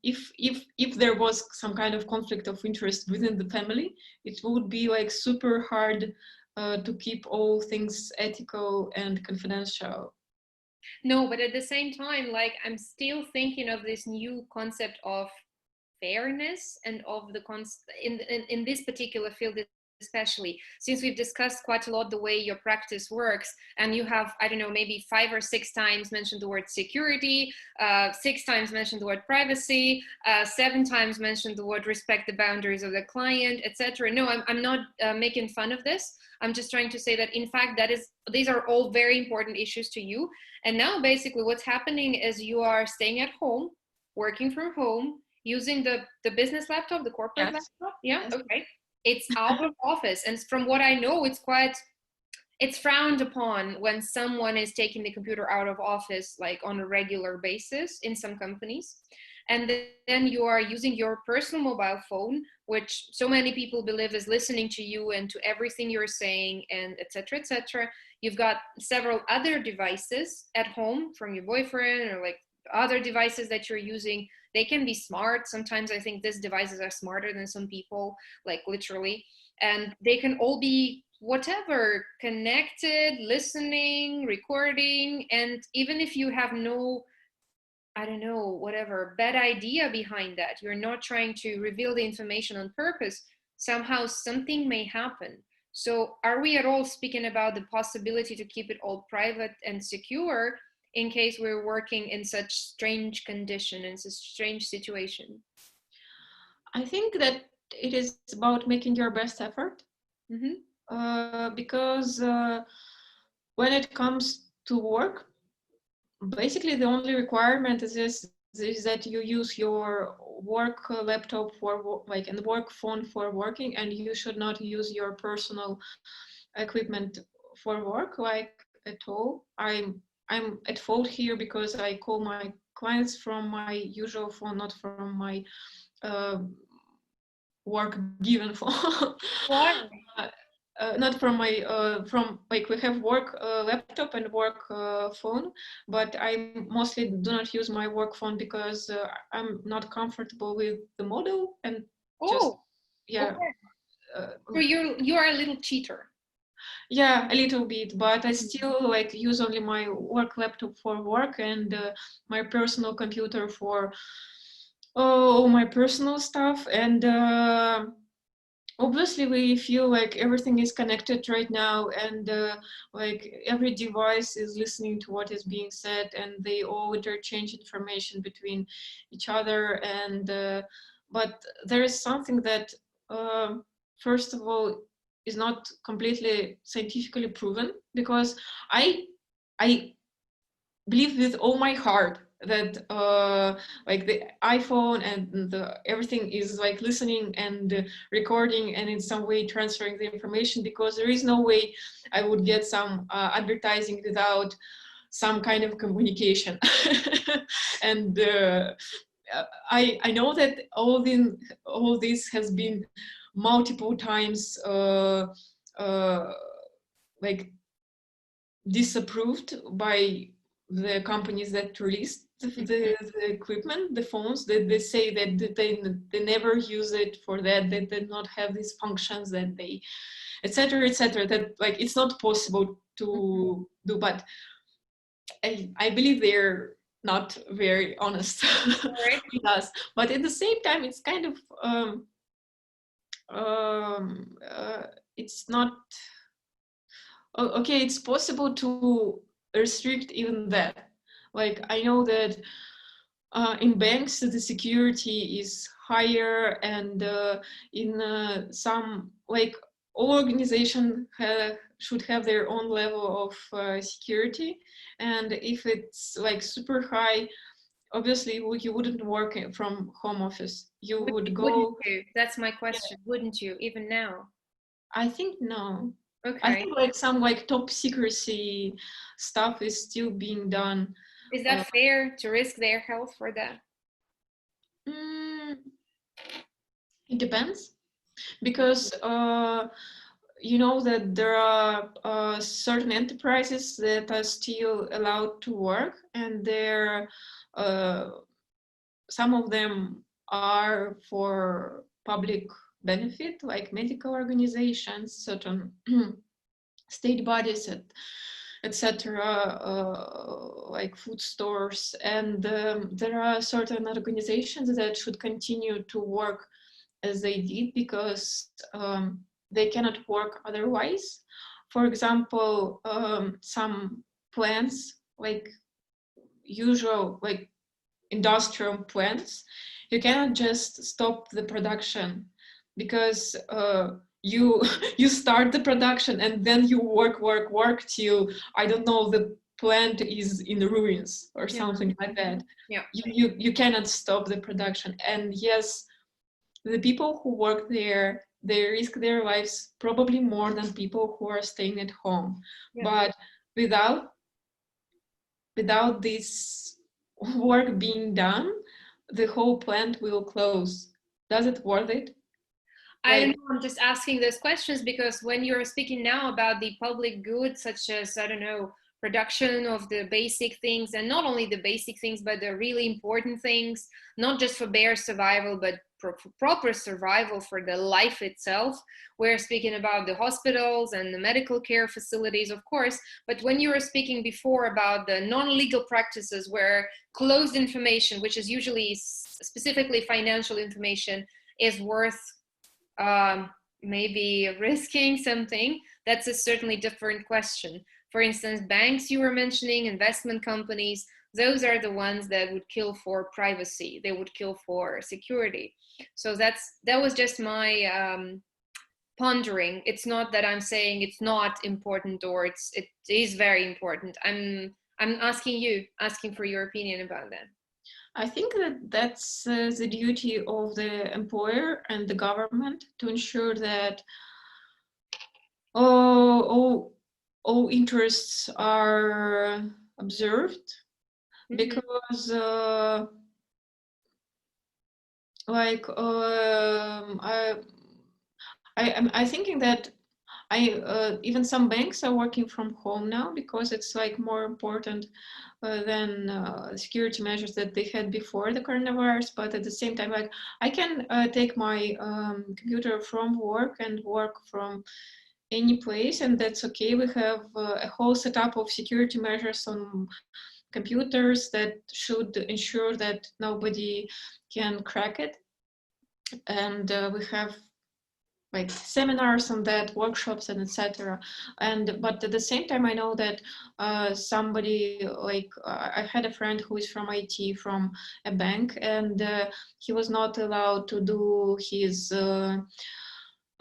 if there was some kind of conflict of interest within the family, it would be like super hard to keep all things ethical and confidential. No, but at the same time, like I'm still thinking of this new concept of fairness and of the in this particular field especially since we've discussed quite a lot the way your practice works, and you have, I don't know, maybe 5 or 6 times mentioned the word security, 6 times mentioned the word privacy, 7 times mentioned the word respect the boundaries of the client, etc. No, I'm not making fun of this. I'm just trying to say that in fact these are all very important issues to you. And now basically what's happening is you are staying at home, working from home, using the business laptop, the corporate laptop. Yeah, yes. okay. It's out of office, and from what I know, it's frowned upon when someone is taking the computer out of office, like on a regular basis in some companies. And then you are using your personal mobile phone, which so many people believe is listening to you and to everything you're saying, and etc., etc. You've got several other devices at home from your boyfriend, or like other devices that you're using. They can be smart. Sometimes I think these devices are smarter than some people, like literally. And they can all be whatever, connected, listening, recording. And even if you have no, I don't know, whatever, bad idea behind that, you're not trying to reveal the information on purpose, somehow something may happen. So are we at all speaking about the possibility to keep it all private and secure in case we're working in such strange condition, in such strange situation? I think that it is about making your best effort. Because when it comes to work, basically the only requirement is that you use your work laptop for and work phone for working, and you should not use your personal equipment for work at all. I'm at fault here because I call my clients from my usual phone, not from my work given phone. Why? Not from my we have work laptop and work phone, but I mostly do not use my work phone because I'm not comfortable with the model, and just okay. So you are a little cheater. Yeah, a little bit, but I still use only my work laptop for work, and my personal computer for my personal stuff. And obviously we feel like everything is connected right now, and every device is listening to what is being said, and they all interchange information between each other. And but there is something that first of all is not completely scientifically proven, because I believe with all my heart that the iPhone and everything is listening and recording and in some way transferring the information, because there is no way I would get some advertising without some kind of communication. And I know that all this has been multiple times disapproved by the companies that released the equipment, the phones, that they say that they never use it for that, they did not have these functions, that they, etc., that it's not possible to do. But I believe they're not very honest with us. But at the same time, it's kind of it's not okay. It's possible to restrict even that. I know that in banks the security is higher, and in some all organizations should have their own level of security, and if it's super high, obviously you wouldn't work from home office. You would go. Wouldn't you? That's my question. Yeah. Wouldn't you, even now? I think no. Okay. I think some top secrecy stuff is still being done. Is that fair to risk their health for that? It depends, because you know that there are certain enterprises that are still allowed to work, and there some of them are for public benefit, like medical organizations, certain state bodies, etc., like food stores. And there are certain organizations that should continue to work as they did, because they cannot work otherwise. For example, some plants, like usual, like industrial plants, you cannot just stop the production, because you start the production and then you work till, I don't know, the plant is in ruins or something like that. Yeah. You cannot stop the production. And yes, the people who work there, they risk their lives probably more than people who are staying at home. Yeah. But without this work being done, the whole plant will close. Does it worth it? I don't know, I'm just asking those questions because when you're speaking now about the public good, such as, I don't know, production of the basic things, and not only the basic things, but the really important things, not just for bare survival, but proper survival for the life itself. We're speaking about the hospitals and the medical care facilities, of course, but when you were speaking before about the non-legal practices where closed information, which is usually specifically financial information, is worth maybe risking something, that's a certainly different question. For instance, banks you were mentioning, investment companies, those are the ones that would kill for privacy. They would kill for security. So that was just my pondering. It's not that I'm saying it's not important or it is very important. I'm asking for your opinion about that. I think that's the duty of the employer and the government to ensure that all interests are observed, because I'm thinking that even some banks are working from home now because it's like more important than security measures that they had before the coronavirus. But at the same time, like I can take my computer from work and work from any place, and that's okay. We have a whole setup of security measures on computers that should ensure that nobody can crack it. And we have like seminars on that, workshops, and etc. But at the same time, I know that somebody, like I had a friend who is from IT, from a bank, and he was not allowed to do his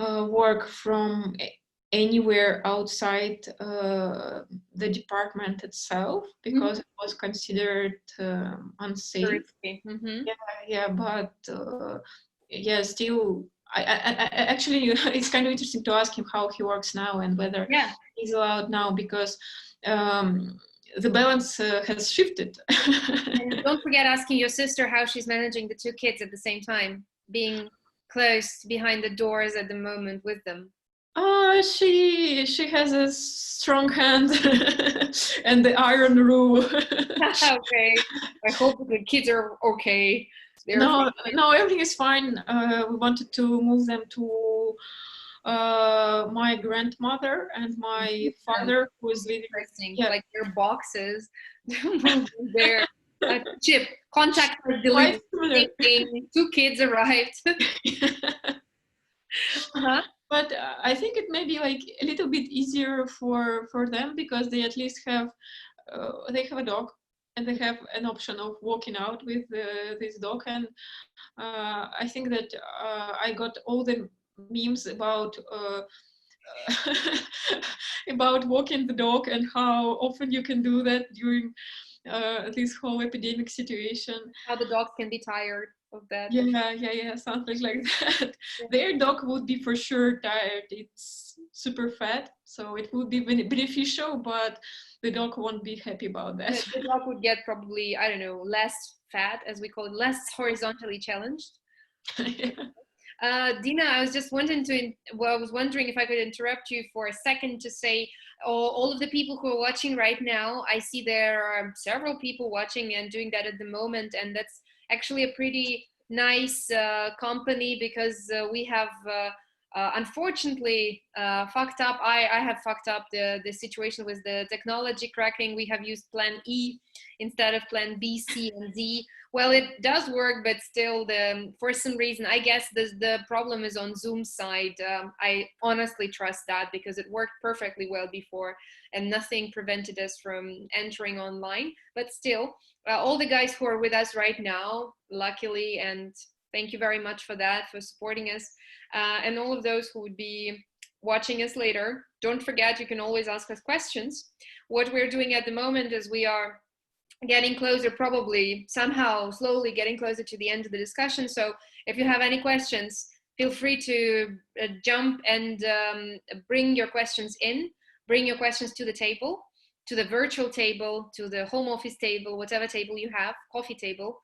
work from anywhere outside the department itself, because it was considered unsafe. Yeah, but yeah, still, I actually, it's kind of interesting to ask him how he works now and whether he's allowed now, because the balance has shifted. And don't forget asking your sister how she's managing the two kids at the same time, being closed behind the doors at the moment with them. She has a strong hand and the iron rule. Okay, I hope the kids are okay. No, everything is fine. We wanted to move them to my grandmother and my father, who is living. Like their boxes, move there. Chip, contact was delivered. Two kids arrived. But I think it may be like a little bit easier for them, because they at least have they have a dog, and they have an option of walking out with this dog. And I think that I got all the memes about about walking the dog and how often you can do that during this whole epidemic situation. How the dogs can be tired of that. Yeah, something like that. Their dog would be for sure tired. It's super fat, so it would be beneficial, but the dog won't be happy about that. The dog would get probably, I don't know, less fat, as we call it, less horizontally challenged. Dina, I was just wondering if I could interrupt you for a second to say, all of the people who are watching right now, I see there are several people watching and doing that at the moment, and that's actually a pretty nice company, because we have unfortunately fucked up. I have fucked up the situation with the technology cracking. We have used plan E instead of plan B, C, and D. Well, it does work, but still, for some reason, I guess the problem is on Zoom's side. I honestly trust that because it worked perfectly well before, and nothing prevented us from entering online. But still, all the guys who are with us right now, luckily, and thank you very much for that, for supporting us, and all of those who would be watching us later, don't forget, you can always ask us questions. What we're doing at the moment is we are getting closer, probably somehow slowly getting closer to the end of the discussion. So if you have any questions, feel free to jump and bring your questions in, bring your questions to the table, to the virtual table, to the home office table, whatever table you have, coffee table.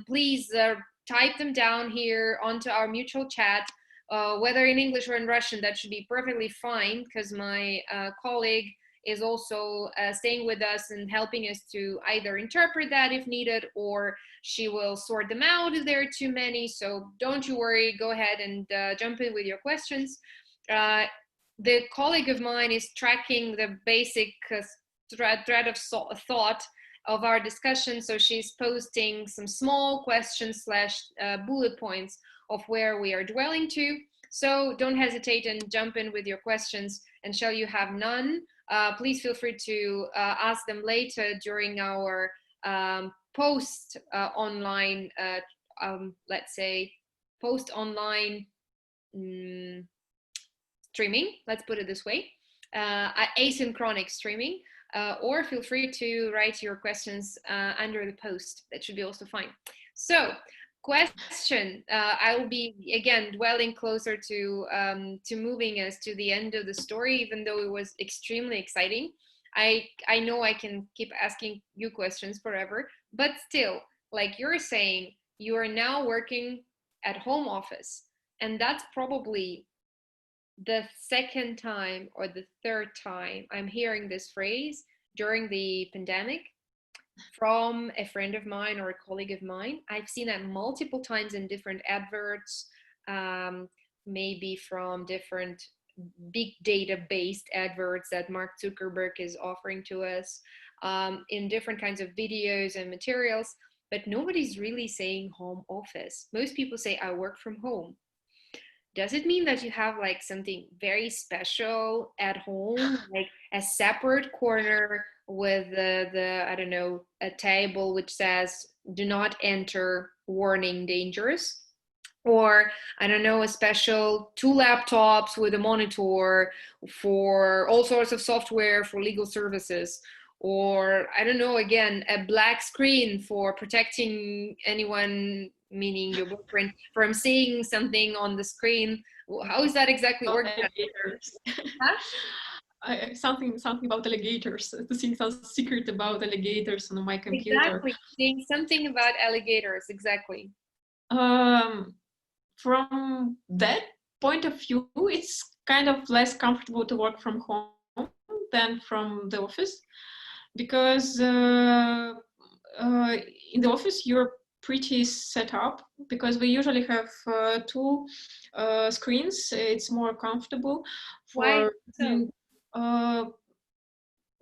Please type them down here onto our mutual chat, whether in English or in Russian. That should be perfectly fine, because my colleague is also staying with us and helping us to either interpret that if needed, or she will sort them out if there are too many. So don't you worry, go ahead and jump in with your questions. The colleague of mine is tracking the basic thread of thought of our discussion. So she's posting some small questions / bullet points of where we are dwelling to. So don't hesitate and jump in with your questions. And shall you have none, please feel free to ask them later during our post online, let's say post online streaming, let's put it this way, asynchronic streaming, or feel free to write your questions under the post. That should be also fine. So question, I will be again dwelling closer to moving us to the end of the story, even though it was extremely exciting. I know I can keep asking you questions forever, but still, like you're saying, you are now working at home office, and that's probably the second time or the third time I'm hearing this phrase during the pandemic from a friend of mine or a colleague of mine. I've seen that multiple times in different adverts, maybe from different big data based adverts that Mark Zuckerberg is offering to us, in different kinds of videos and materials, but nobody's really saying home office. Most people say I work from home. Does it mean that you have like something very special at home, like a separate corner with the I don't know, a table which says do not enter, warning, dangerous? Or I don't know, a special 2 laptops with a monitor for all sorts of software for legal services? Or I don't know, again, a black screen for protecting anyone, meaning your boyfriend, from seeing something on the screen. How is that exactly working? Huh? Something about alligators, to see some secret about alligators on my computer. Exactly, seeing something about alligators, exactly. From that point of view, it's kind of less comfortable to work from home than from the office, because in the office you're pretty set up, because we usually have 2 screens. It's more comfortable for. Why so?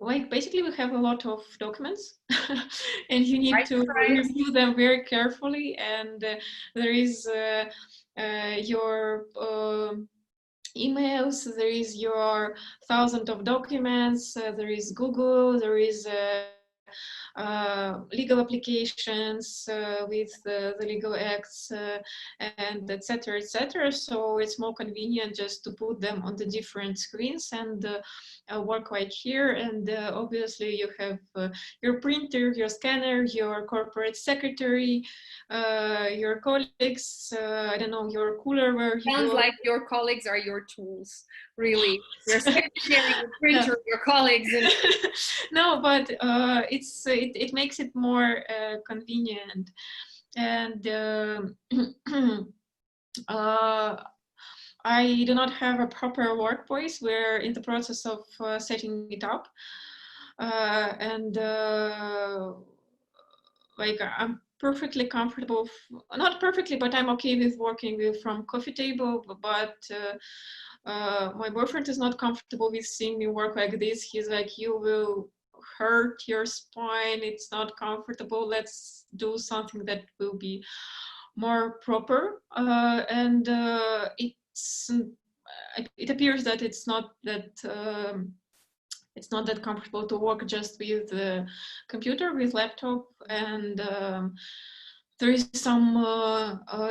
Like basically we have a lot of documents and you need to review them very carefully, and there is your emails, there is your thousands of documents, there is Google, there is legal applications with the legal acts and etc. etc. So it's more convenient just to put them on the different screens and work right here. And obviously you have your printer, your scanner, your corporate secretary, your colleagues, I don't know, your cooler where you Sounds like your colleagues are your tools, really. Your secretary, your printer, your colleagues. And no, but it makes it more convenient. And I do not have a proper workplace. We're in the process of setting it up, and like I'm perfectly comfortable, not perfectly, but I'm okay with working from coffee table, but my boyfriend is not comfortable with seeing me work like this. He's like, you will hurt your spine, it's not comfortable, let's do something that will be more proper. And it appears that it's not that comfortable to work just with the computer, with laptop, and there is some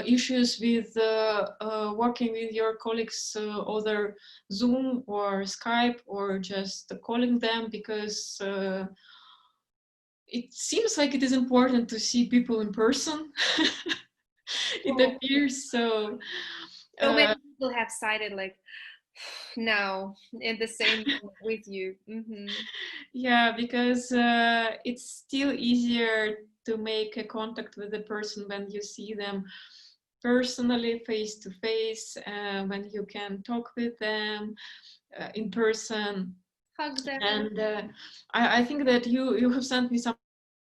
issues with working with your colleagues over Zoom or Skype, or just calling them, because it seems like it is important to see people in person. It appears so. So many people have cited like now in the same with you. Mm-hmm. Yeah, because it's still easier to make a contact with the person when you see them personally, face to face, when you can talk with them in person. Hug them. And I think that you have sent me some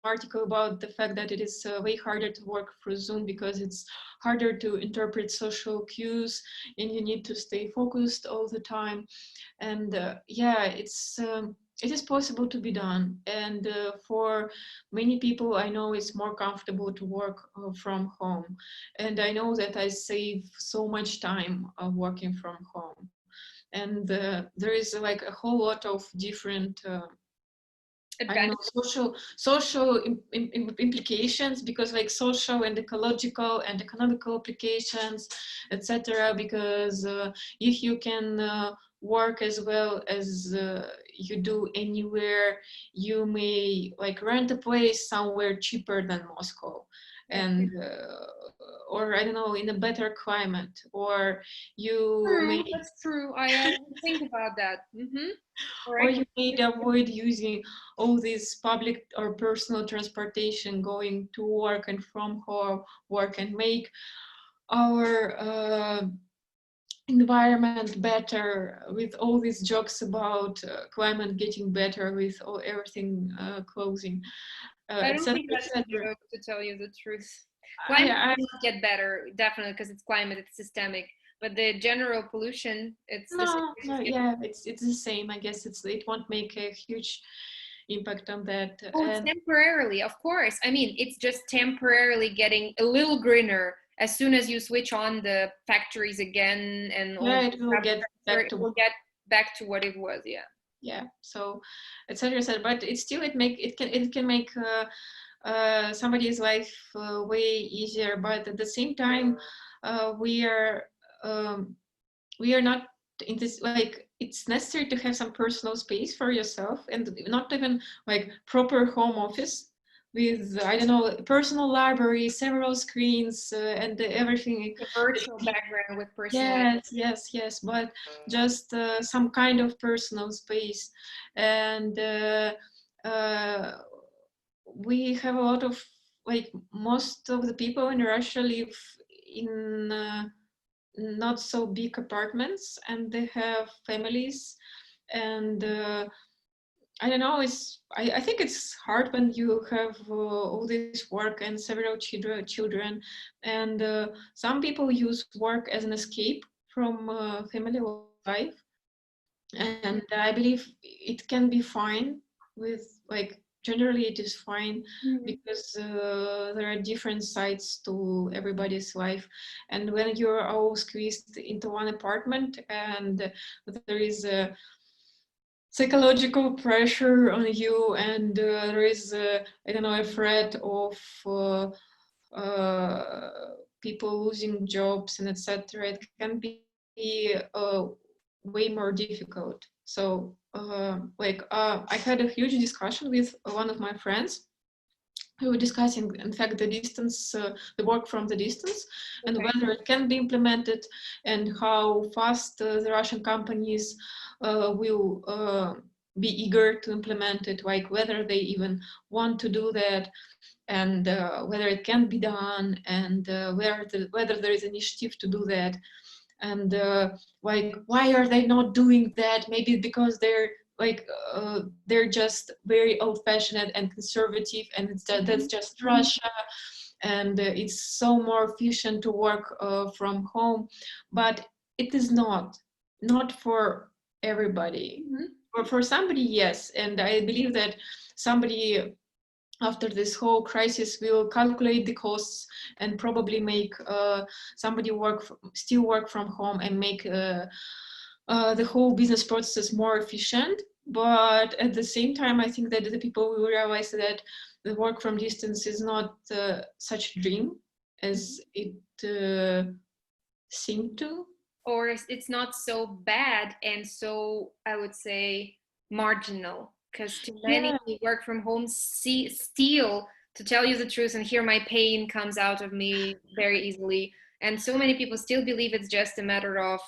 article about the fact that it is way harder to work through Zoom, because it's harder to interpret social cues and you need to stay focused all the time. And yeah, it is possible to be done. And for many people, I know it's more comfortable to work from home. And I know that I save so much time working from home. And there is like a whole lot of different I don't know, social implications, because like social and ecological and economical applications, etc. Because if you can work as well as you do anywhere, you may like rent a place somewhere cheaper than Moscow, and or I don't know, in a better climate, or you may. That's true. I think about that. Mm-hmm. Or you may avoid using all this public or personal transportation going to work and from home work, and make our environment better with all these jokes about climate getting better with everything closing. I don't think that's a joke, to tell you the truth. Climate will get better, definitely, because it's climate, it's systemic. But the general pollution, it's the same. Yeah, it's the same. I guess it won't make a huge impact on that. Oh, it's temporarily, of course. I mean, it's just temporarily getting a little greener. As soon as you switch on the factories again, and it will get back to what it was. Yeah. Yeah. So, etc. But it still it can make somebody's life way easier. But at the same time, we are not in this, like, it's necessary to have some personal space for yourself, and not even like proper home office with, I don't know, personal library, several screens, and everything. A virtual background with personal. Yes, but just some kind of personal space. And we have a lot of, like, most of the people in Russia live in not so big apartments, and they have families, and I don't know, I think it's hard when you have all this work and several children, and some people use work as an escape from family life, and I believe it can be fine with, like, generally it is fine, because there are different sides to everybody's life, and when you're all squeezed into one apartment and there is a psychological pressure on you, and there is I don't know, a threat of people losing jobs and etc., it can be way more difficult. So I had a huge discussion with one of my friends. We were discussing, in fact, the distance, the work from the distance, and whether it can be implemented, and how fast the Russian companies will be eager to implement it, like whether they even want to do that, and whether it can be done, and whether there is initiative to do that. And like, why are they not doing that? Maybe because they're just very old-fashioned and conservative, and that's just Russia. and it's so more efficient to work from home, but it is not for everybody. Or for somebody, yes, and I believe that somebody after this whole crisis will calculate the costs and probably make somebody still work from home and make the whole business process more efficient. But at the same time, I think that the people will realize that the work from distance is not such a dream as it seemed to. Or it's not so bad and so, I would say, marginal, because too many who work from home still, to tell you the truth, and here my pain comes out of me very easily, and so many people still believe it's just a matter of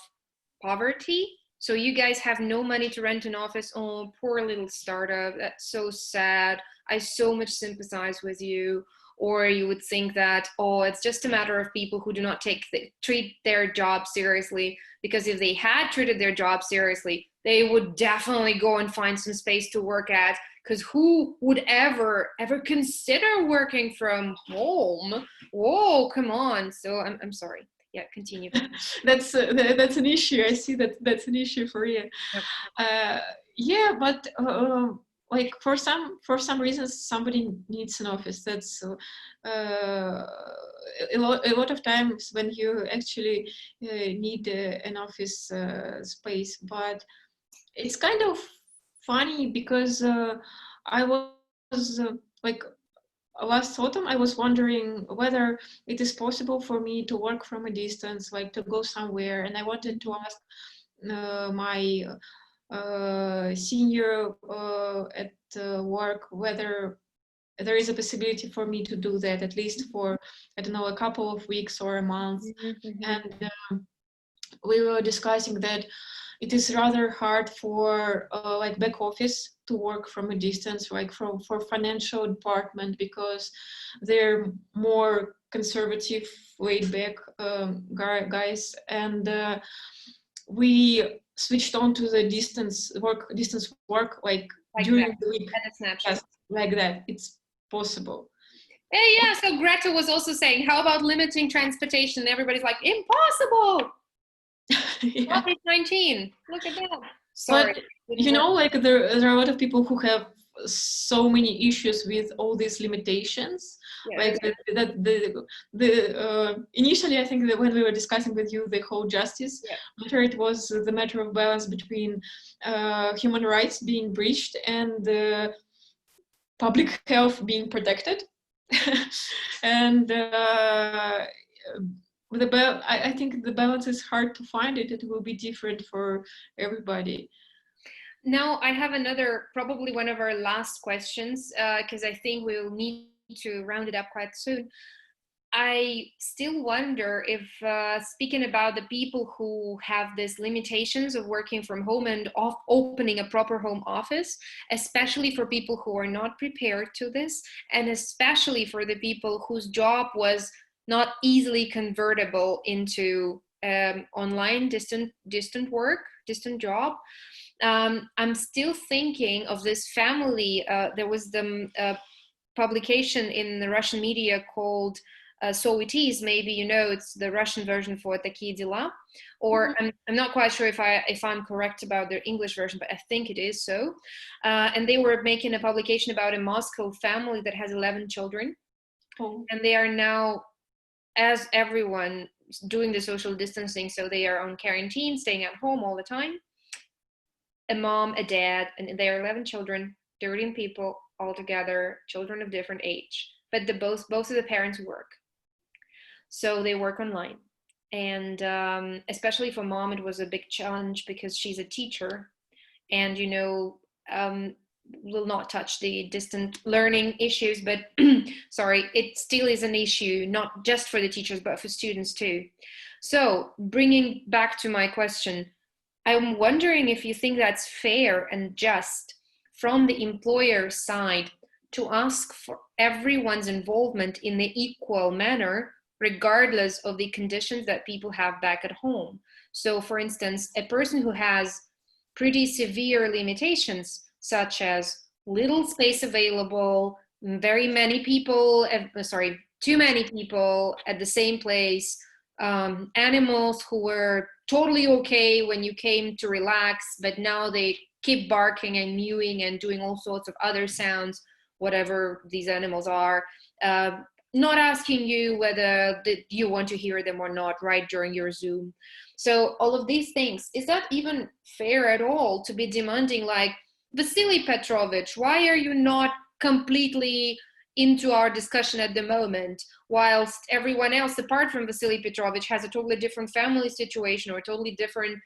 poverty. So you guys have no money to rent an office. Oh, poor little startup, that's so sad. I so much sympathize with you. Or you would think that, oh, it's just a matter of people who do not treat their job seriously, because if they had treated their job seriously, they would definitely go and find some space to work at, because who would ever consider working from home? Whoa, come on. So I'm sorry. Yeah, continue. That's an issue. I see that's an issue for you. Yep. Yeah, but like for some reasons somebody needs an office. That's a lot of times when you actually need an office space. But it's kind of funny because I was like last autumn I was wondering whether it is possible for me to work from a distance, like to go somewhere, and I wanted to ask my senior at work whether there is a possibility for me to do that, at least for, I don't know, a couple of weeks or a month. And we were discussing that it is rather hard for like back office to work from a distance, like for financial department, because they're more conservative, laid back guys, and we switched on to the distance work like during that, the week. Just like that, it's possible. Yeah, so Greta was also saying, how about limiting transportation? And everybody's like, impossible. Yeah. COVID-19, look at that. Sorry. But you know, like there are a lot of people who have so many issues with all these limitations. Like initially, I think that when we were discussing with you the whole justice matter, it was the matter of balance between human rights being breached and public health being protected. And I think the balance is hard to find. It will be different for everybody. Now I have another, probably one of our last questions, because I think we'll need to round it up quite soon. I still wonder if, speaking about the people who have these limitations of working from home and opening a proper home office, especially for people who are not prepared to this, and especially for the people whose job was not easily convertible into online distant work, distant job. I'm still thinking of this family. There was the publication in the Russian media called So It Is. Maybe you know, it's the Russian version for Такие дела. Or I'm not quite sure if I'm correct about their English version, but I think it is so. And they were making a publication about a Moscow family that has 11 children. And they are now, as everyone, doing the social distancing. So they are on quarantine, staying at home all the time. A mom, a dad, and they are 11 children, 13 people altogether, children of different age. But both of the parents work. So they work online. And especially for mom, it was a big challenge because she's a teacher. And, you know, will not touch the distant learning issues, but sorry, it still is an issue, not just for the teachers, but for students too. So bringing back to my question, I'm wondering if you think that's fair and just from the employer side to ask for everyone's involvement in the equal manner, regardless of the conditions that people have back at home. So for instance, a person who has pretty severe limitations, such as little space available, very many people, too many people at the same place, animals who were totally okay when you came to relax, but now they keep barking and mewing and doing all sorts of other sounds, whatever these animals are, not asking you whether you want to hear them or not right during your Zoom. So all of these things, is that even fair at all to be demanding, like, Vasily Petrovich, why are you not completely into our discussion at the moment, whilst everyone else apart from Vasily Petrovich has a totally different family situation or totally different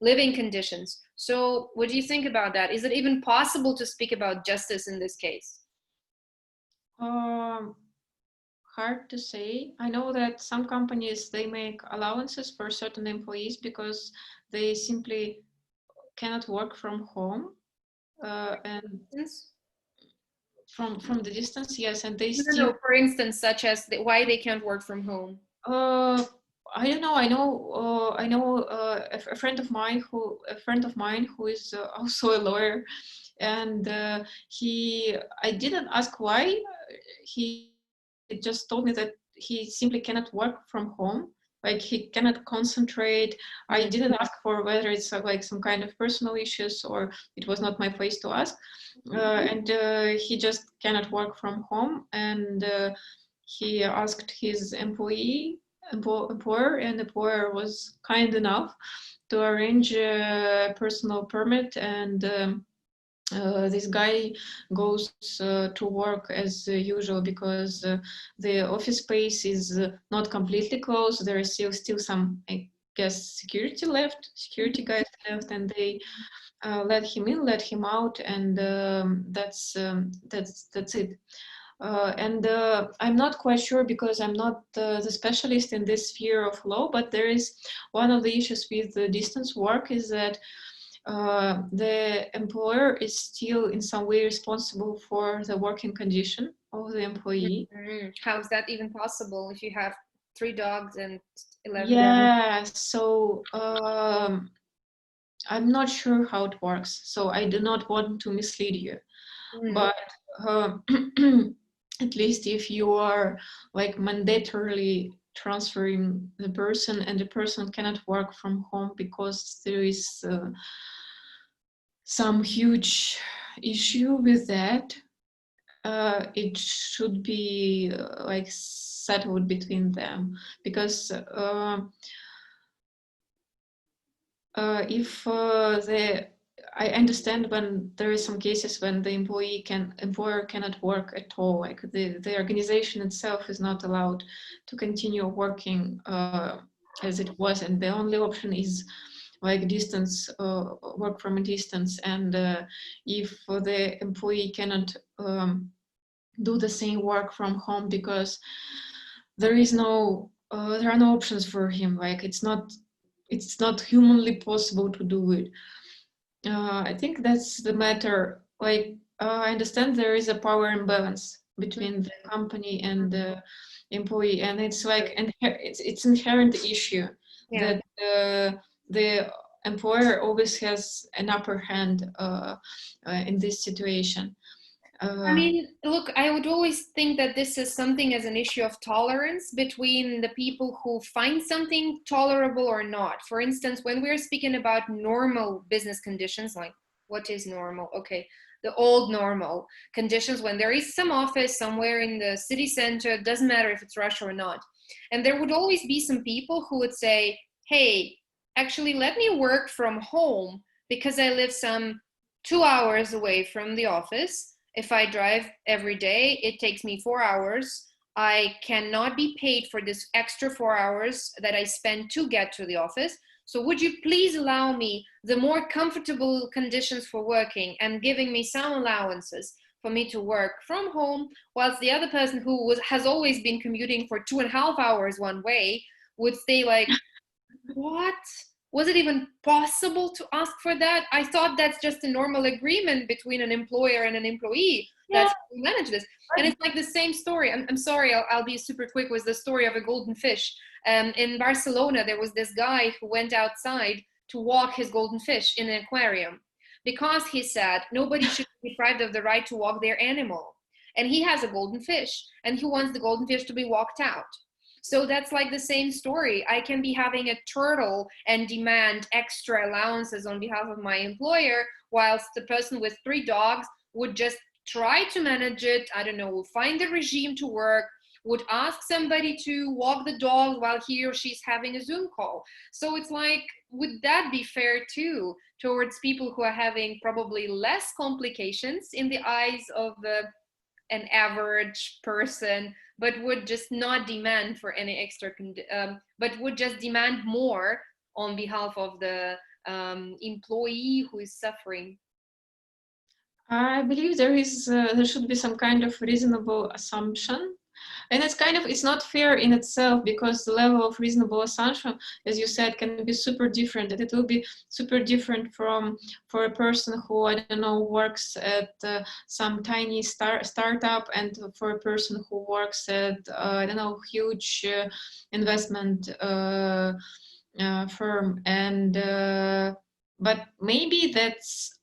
living conditions? So what do you think about that? Is it even possible to speak about justice in this case? Hard to say. I know that some companies, they make allowances for certain employees because they simply cannot work from home, and from the distance, yes, and they still. No, for instance, such as why they can't work from home. I don't know. I know a friend of mine who is also a lawyer, and I didn't ask why. He just told me that he simply cannot work from home. Like, he cannot concentrate. I didn't ask for whether it's like some kind of personal issues, or it was not my place to ask. And he just cannot work from home. And he asked his employer, and the employer was kind enough to arrange a personal permit, and this guy goes to work as usual, because the office space is not completely closed. There is still some, I guess, security guys left, and they let him in, let him out, and that's it. And I'm not quite sure, because I'm not the specialist in this sphere of law, but there is one of the issues with the distance work is that the employer is still in some way responsible for the working condition of the employee. Mm-hmm. How is that even possible if you have 3 dogs and 11? Yeah, so I'm not sure how it works, so I do not want to mislead you. But at least if you are like mandatorily transferring the person, and the person cannot work from home because there is some huge issue with that, it should be like settled between them, because if I understand when there is some cases when the employer cannot work at all, like the organization itself is not allowed to continue working as it was, and the only option is like distance, work from a distance. And if the employee cannot do the same work from home because there are no options for him, like it's not humanly possible to do it. I think that's the matter. Like, I understand there is a power imbalance between the company and the employee, and it's like it's inherent issue that the employer always has an upper hand in this situation. I mean, look, I would always think that this is something as an issue of tolerance between the people who find something tolerable or not. For instance, when we're speaking about normal business conditions, like what is normal? Okay, the old normal conditions, when there is some office somewhere in the city center, it doesn't matter if it's Russia or not. And there would always be some people who would say, hey, actually, let me work from home because I live some 2 hours away from the office. If I drive every day, it takes me 4 hours. I cannot be paid for this extra 4 hours that I spend to get to the office. So would you please allow me the more comfortable conditions for working and giving me some allowances for me to work from home, whilst the other person who has always been commuting for 2.5 hours one way would say like, what? Was it even possible to ask for that? I thought that's just a normal agreement between an employer and an employee. That's how we manage this. And it's like the same story. I'm sorry, I'll be super quick, was the story of a golden fish. In Barcelona, there was this guy who went outside to walk his golden fish in an aquarium because he said nobody should be deprived of the right to walk their animal. and he has a golden fish and he wants the golden fish to be walked out. So that's like the same story. I can be having a turtle and demand extra allowances on behalf of my employer, whilst the person with 3 dogs would just try to manage it. I don't know, will find the regime to work, would ask somebody to walk the dog while he or she's having a Zoom call. So it's like, would that be fair too, towards people who are having probably less complications in the eyes of an average person, but would just not demand for any extra, but would just demand more on behalf of the employee who is suffering? I believe there should be some kind of reasonable assumption. And it's not fair in itself, because the level of reasonable assumption, as you said, can be super different. And it will be super different for a person who, I don't know, works at some tiny startup, and for a person who works at, I don't know, huge investment firm. And but maybe that's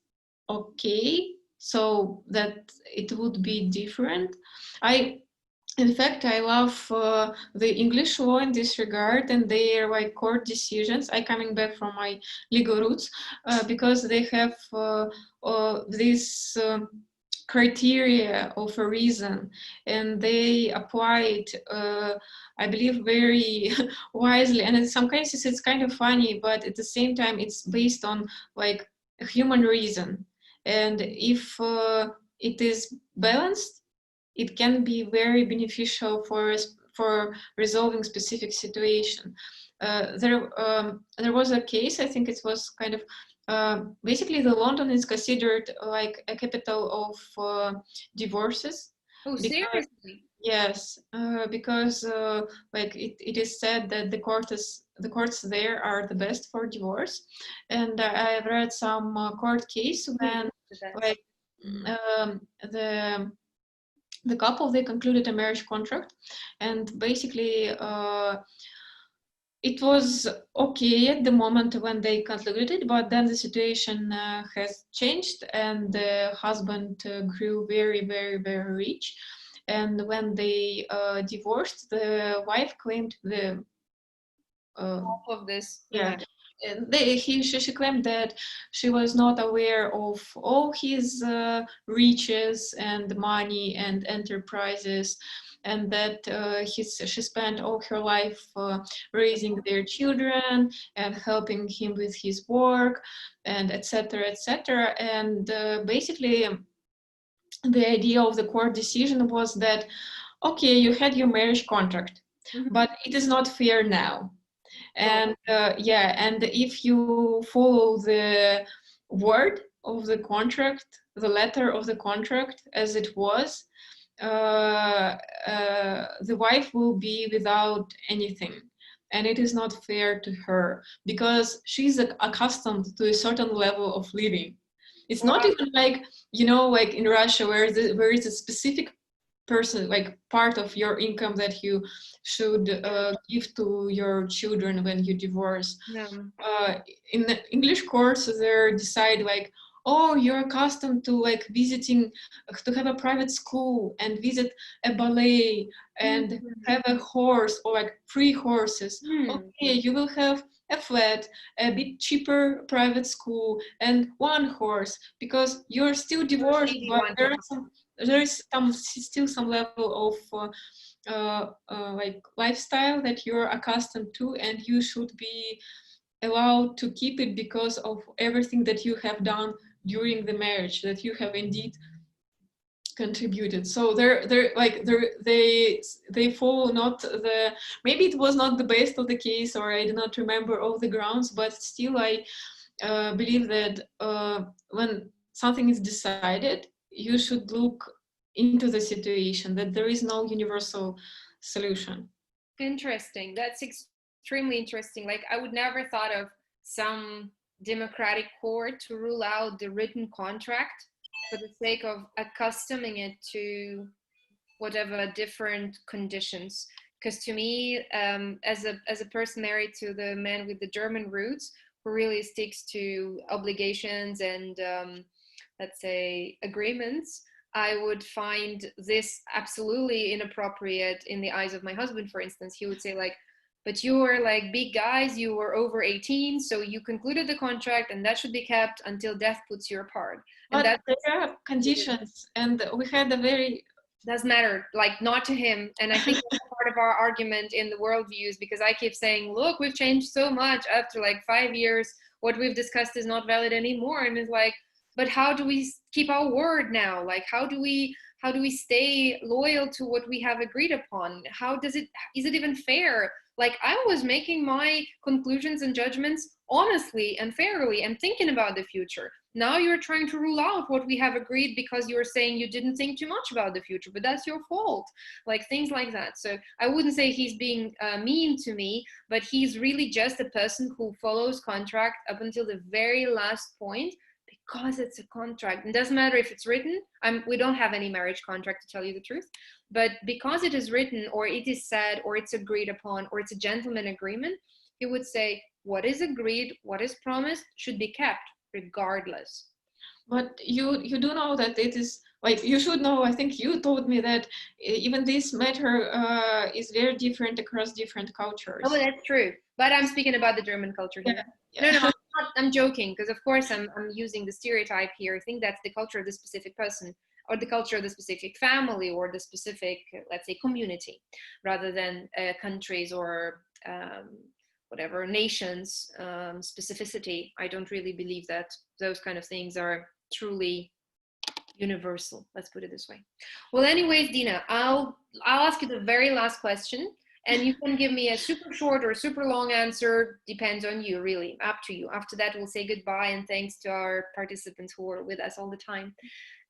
okay, so that it would be different. In fact, I love the English law in this regard, and their like court decisions. I coming back from my legal roots because they have this criteria of a reason, and they apply it, I believe, very wisely. And in some cases, it's kind of funny, but at the same time, it's based on like a human reason. And if it is balanced, it can be very beneficial for resolving specific situation. There was a case, I think it was kind of, basically the London is considered like a capital of divorces. Oh, seriously? Yes, because like it is said that the courts there are the best for divorce. And I've read some court case when like the couple, they concluded a marriage contract, and basically it was okay at the moment when they concluded it, but then the situation has changed, and the husband grew very, very, very rich. And when they divorced, the wife claimed the Half of this. yeah. She claimed that she was not aware of all his riches and money and enterprises, and that she spent all her life raising their children and helping him with his work, and etc., etc. And basically, the idea of the court decision was that, okay, you had your marriage contract, but it is not fair now. And and if you follow the word of the contract, the letter of the contract as it was, the wife will be without anything. And it is not fair to her, because she's accustomed to a certain level of living. It's not even like, you know, like in Russia, where is a specific person, like part of your income that you should give to your children when you divorce. In the English courts, they decide like, oh, you're accustomed to like visiting, to have a private school and visit a ballet and have a horse, or like 3 horses. Okay, you will have a flat, a bit cheaper private school, and 1 horse, because you're still divorced, but there is still some level of like lifestyle that you're accustomed to, and you should be allowed to keep it because of everything that you have done during the marriage, that you have indeed contributed. So they follow not the, maybe it was not the best of the case, or I do not remember all the grounds, but still I believe that when something is decided, you should look into the situation, that there is no universal solution. Interesting. That's extremely interesting. Like, I would never thought of some democratic court to rule out the written contract for the sake of accustoming it to whatever different conditions. Because to me, as a person married to the man with the German roots, who really sticks to obligations and let's say agreements, I would find this absolutely inappropriate in the eyes of my husband, for instance. He would say like, but you were like big guys, you were over 18, so you concluded the contract and that should be kept until death puts you apart. And but there are conditions, and we had a very... Doesn't matter, like not to him. And I think that's part of our argument in the worldviews, because I keep saying, look, we've changed so much after like 5 years. What we've discussed is not valid anymore. And it's like, but how do we keep our word now? Like, how do we stay loyal to what we have agreed upon? Is it even fair? Like, I was making my conclusions and judgments honestly and fairly and thinking about the future. Now you're trying to rule out what we have agreed because you're saying you didn't think too much about the future, but that's your fault. Like things like that. So I wouldn't say he's being mean to me, but he's really just a person who follows contract up until the very last point, because it's a contract. It doesn't matter if it's written. We don't have any marriage contract, to tell you the truth, but because it is written or it is said or it's agreed upon or it's a gentleman agreement, he would say what is agreed, what is promised should be kept regardless. But you do know that it is, like, you should know, I think you told me that even this matter is very different across different cultures. Oh, that's true. But I'm speaking about the German culture here. Yeah. No, I'm joking, because of course I'm using the stereotype here. I think that's the culture of the specific person, or the culture of the specific family, or the specific, let's say, community, rather than countries or whatever, nations specificity. I don't really believe that those kind of things are truly universal. Let's put it this way. Well, anyways, Dina, I'll ask you the very last question, and you can give me a super short or super long answer. Depends on you, really, up to you. After that, we'll say goodbye and thanks to our participants who are with us all the time.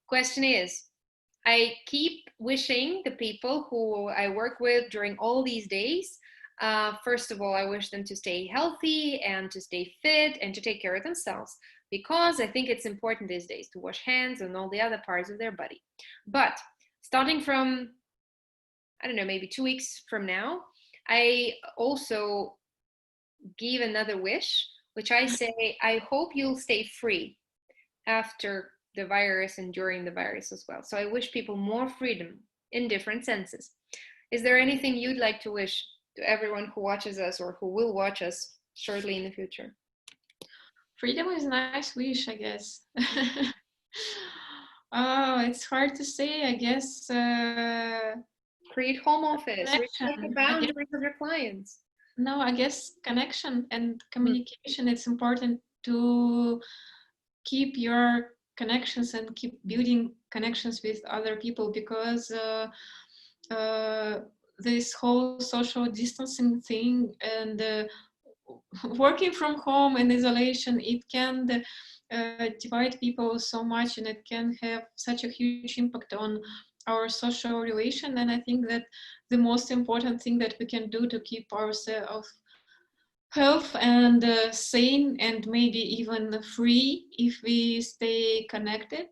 Question is, I keep wishing the people who I work with during all these days, first of all, I wish them to stay healthy and to stay fit and to take care of themselves, because I think it's important these days to wash hands and all the other parts of their body. But starting from, I don't know, maybe 2 weeks from now, I also give another wish, which I say, I hope you'll stay free after the virus and during the virus as well. So I wish people more freedom in different senses. Is there anything you'd like to wish to everyone who watches us or who will watch us shortly in the future? Freedom is a nice wish, I guess. Oh, it's hard to say, I guess. Create home office, respect the boundaries of your clients. No, I guess connection and communication. It's important to keep your connections and keep building connections with other people, because this whole social distancing thing and working from home and isolation, it can divide people so much, and it can have such a huge impact on our social relation. And I think that the most important thing that we can do to keep ourselves health and sane and maybe even free, if we stay connected.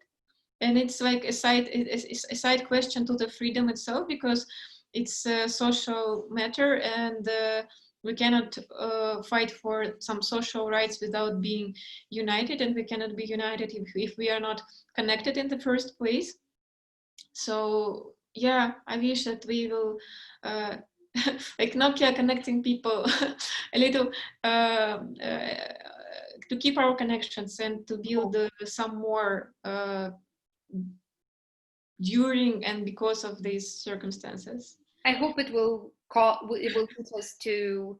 And it's like a side question to the freedom itself, because it's a social matter, and we cannot fight for some social rights without being united, and we cannot be united if we are not connected in the first place. So yeah, I wish that we will like Nokia, connecting people a little to keep our connections and to build some more during and because of these circumstances. I hope it will teach us to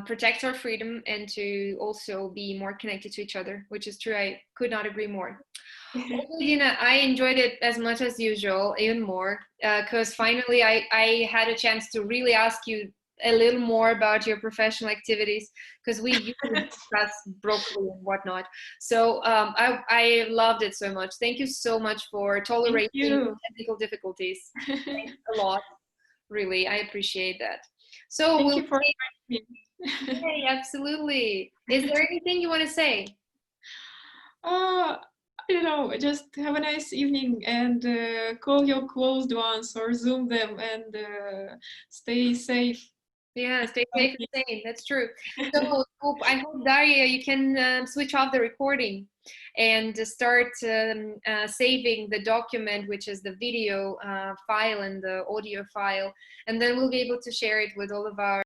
protect our freedom and to also be more connected to each other, which is true. I could not agree more. Okay, Dina, I enjoyed it as much as usual, even more, because finally I had a chance to really ask you a little more about your professional activities, because we usually discuss broccoli and whatnot. So I loved it so much. Thank you so much for tolerating technical difficulties. Thanks a lot. Really, I appreciate that. So thank you for inviting me. Hey, absolutely. Is there anything you want to say? You know, just have a nice evening and call your closed ones or Zoom them and stay safe. Yeah, stay safe and sane. That's true. So I hope, Daria, you can switch off the recording and start saving the document, which is the video file and the audio file, and then we'll be able to share it with all of our